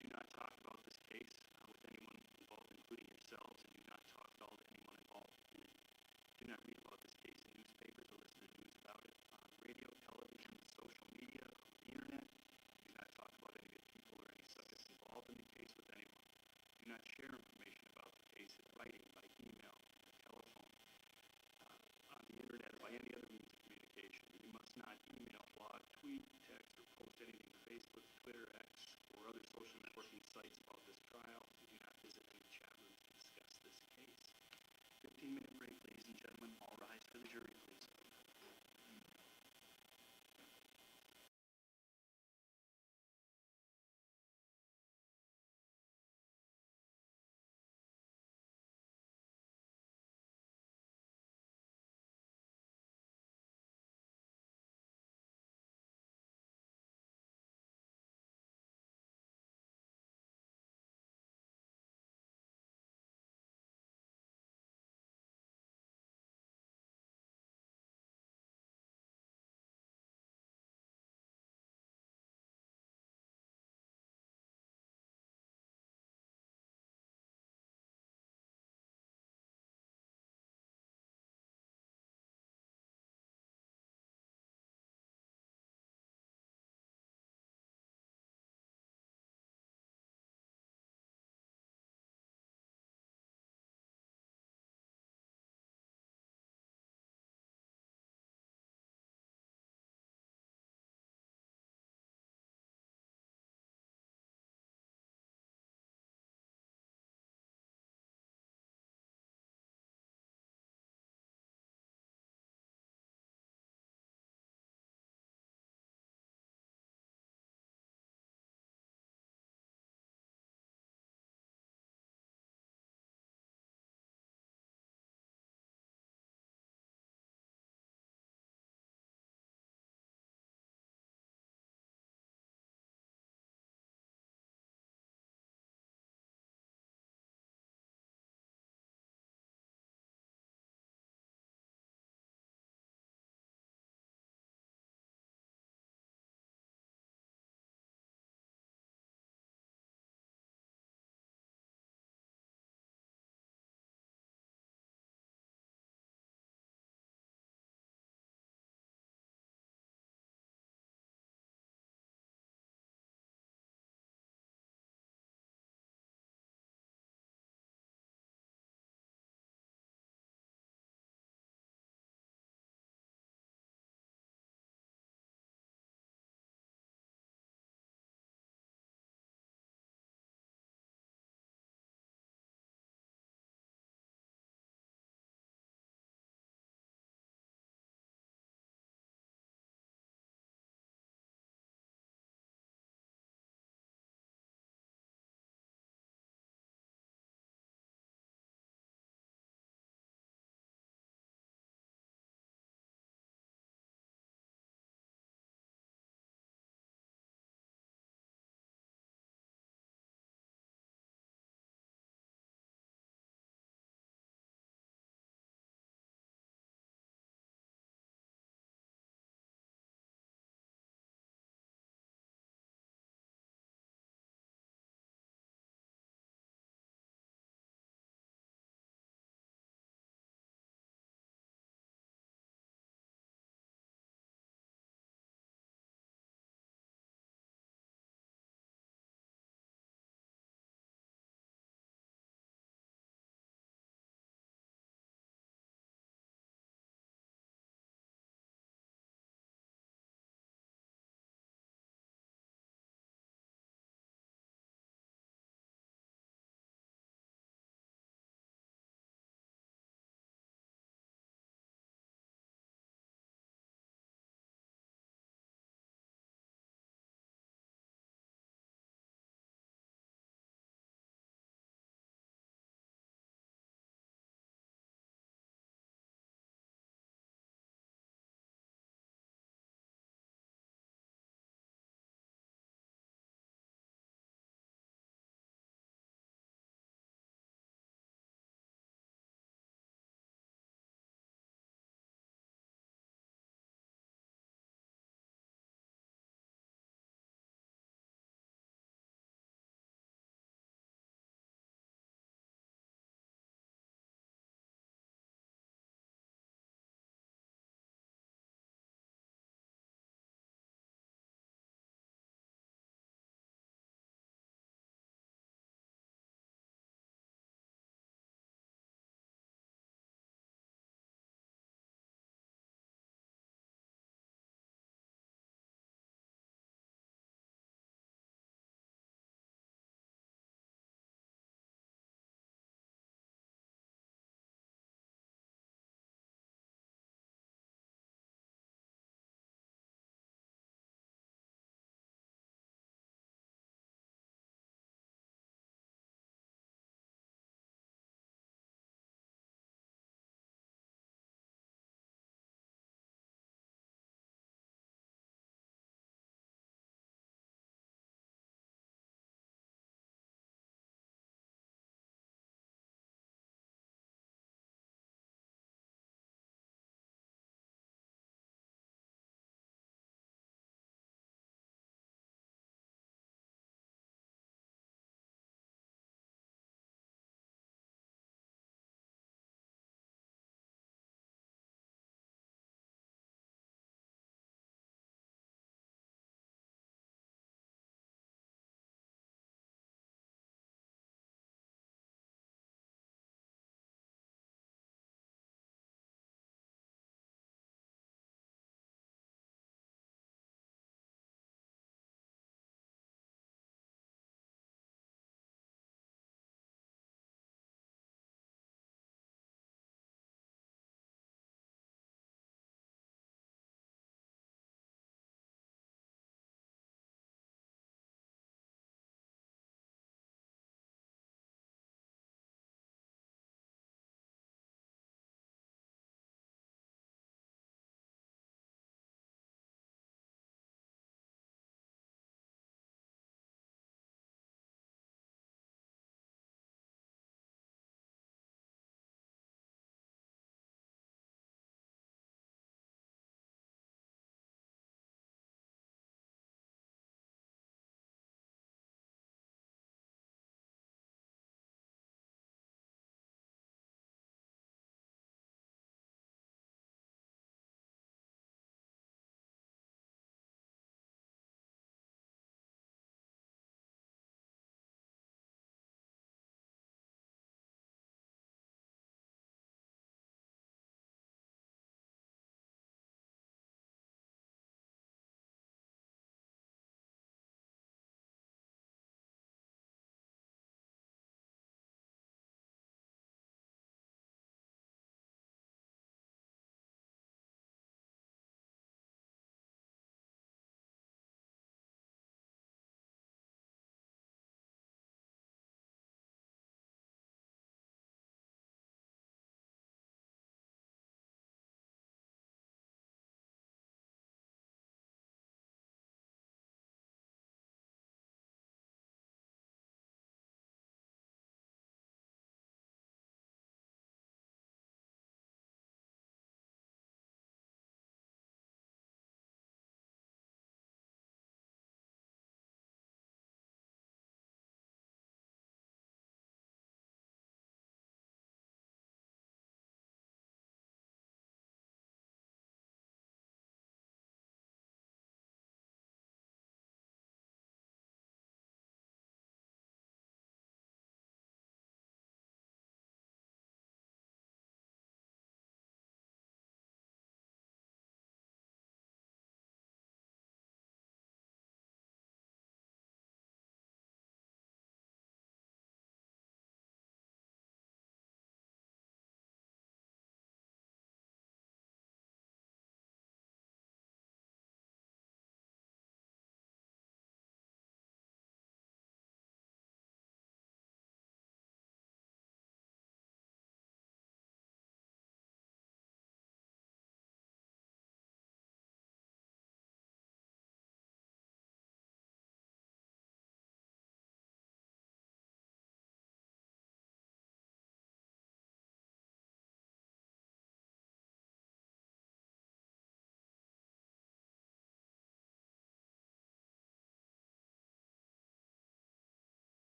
Do not talk about this case with anyone involved, including yourselves, and do not talk at all to anyone involved. Do not read about this case in newspapers or listen to news about it on radio, television, social media, or the internet. Do not talk about any of the people or any subjects involved in the case with anyone. Do not share information about the case in writing, by email, by telephone, on the internet, or by any other means of communication. You must not email, blog, tweet, text, or post anything to Facebook, Twitter, X, or other social networking sites about this trial. You do not visit any chat rooms to discuss this case. 15-minute break, ladies and gentlemen. All rise for the jury, please.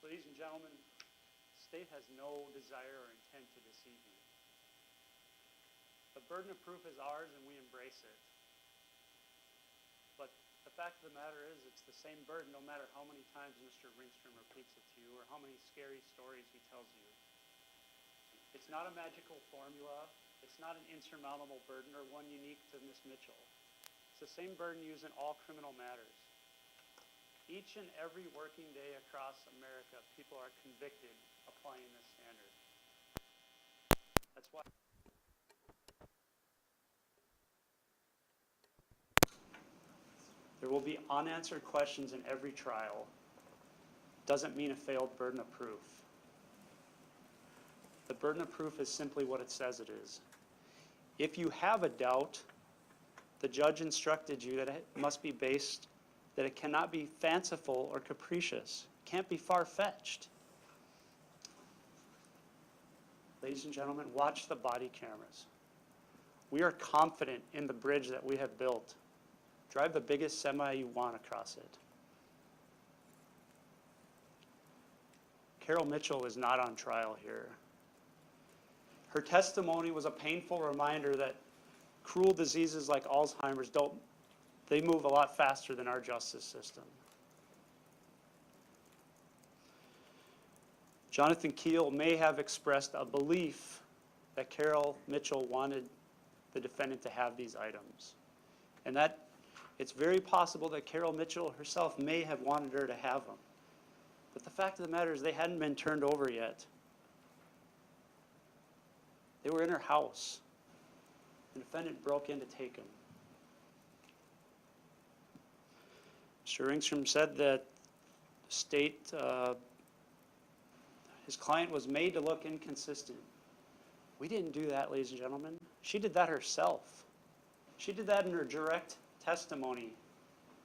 Ladies and gentlemen, the state has no desire or intent to deceive you. The burden of proof is ours and we embrace it. But the fact of the matter is, it's the same burden no matter how many times Mr. Ringstrom repeats it to you or how many scary stories he tells you. It's not a magical formula. It's not an insurmountable burden or one unique to Ms. Mitchell. It's the same burden used in all criminal matters. Each and every working day across America, people are convicted applying this standard. That's why. There will be unanswered questions in every trial. Doesn't mean a failed burden of proof. The burden of proof is simply what it says it is. If you have a doubt, the judge instructed you that it must be based, that it cannot be fanciful or capricious. It can't be far-fetched. Ladies and gentlemen, watch the body cameras. We are confident in the bridge that we have built. Drive the biggest semi you want across it. Carol Mitchell is not on trial here. Her testimony was a painful reminder that cruel diseases like Alzheimer's they move a lot faster than our justice system. Jonathan Keel may have expressed a belief that Carol Mitchell wanted the defendant to have these items. And that it's very possible that Carol Mitchell herself may have wanted her to have them. But the fact of the matter is they hadn't been turned over yet. They were in her house. The defendant broke in to take them. Mr. Ringstrom said that the state, his client was made to look inconsistent. We didn't do that, ladies and gentlemen. She did that herself. She did that in her direct testimony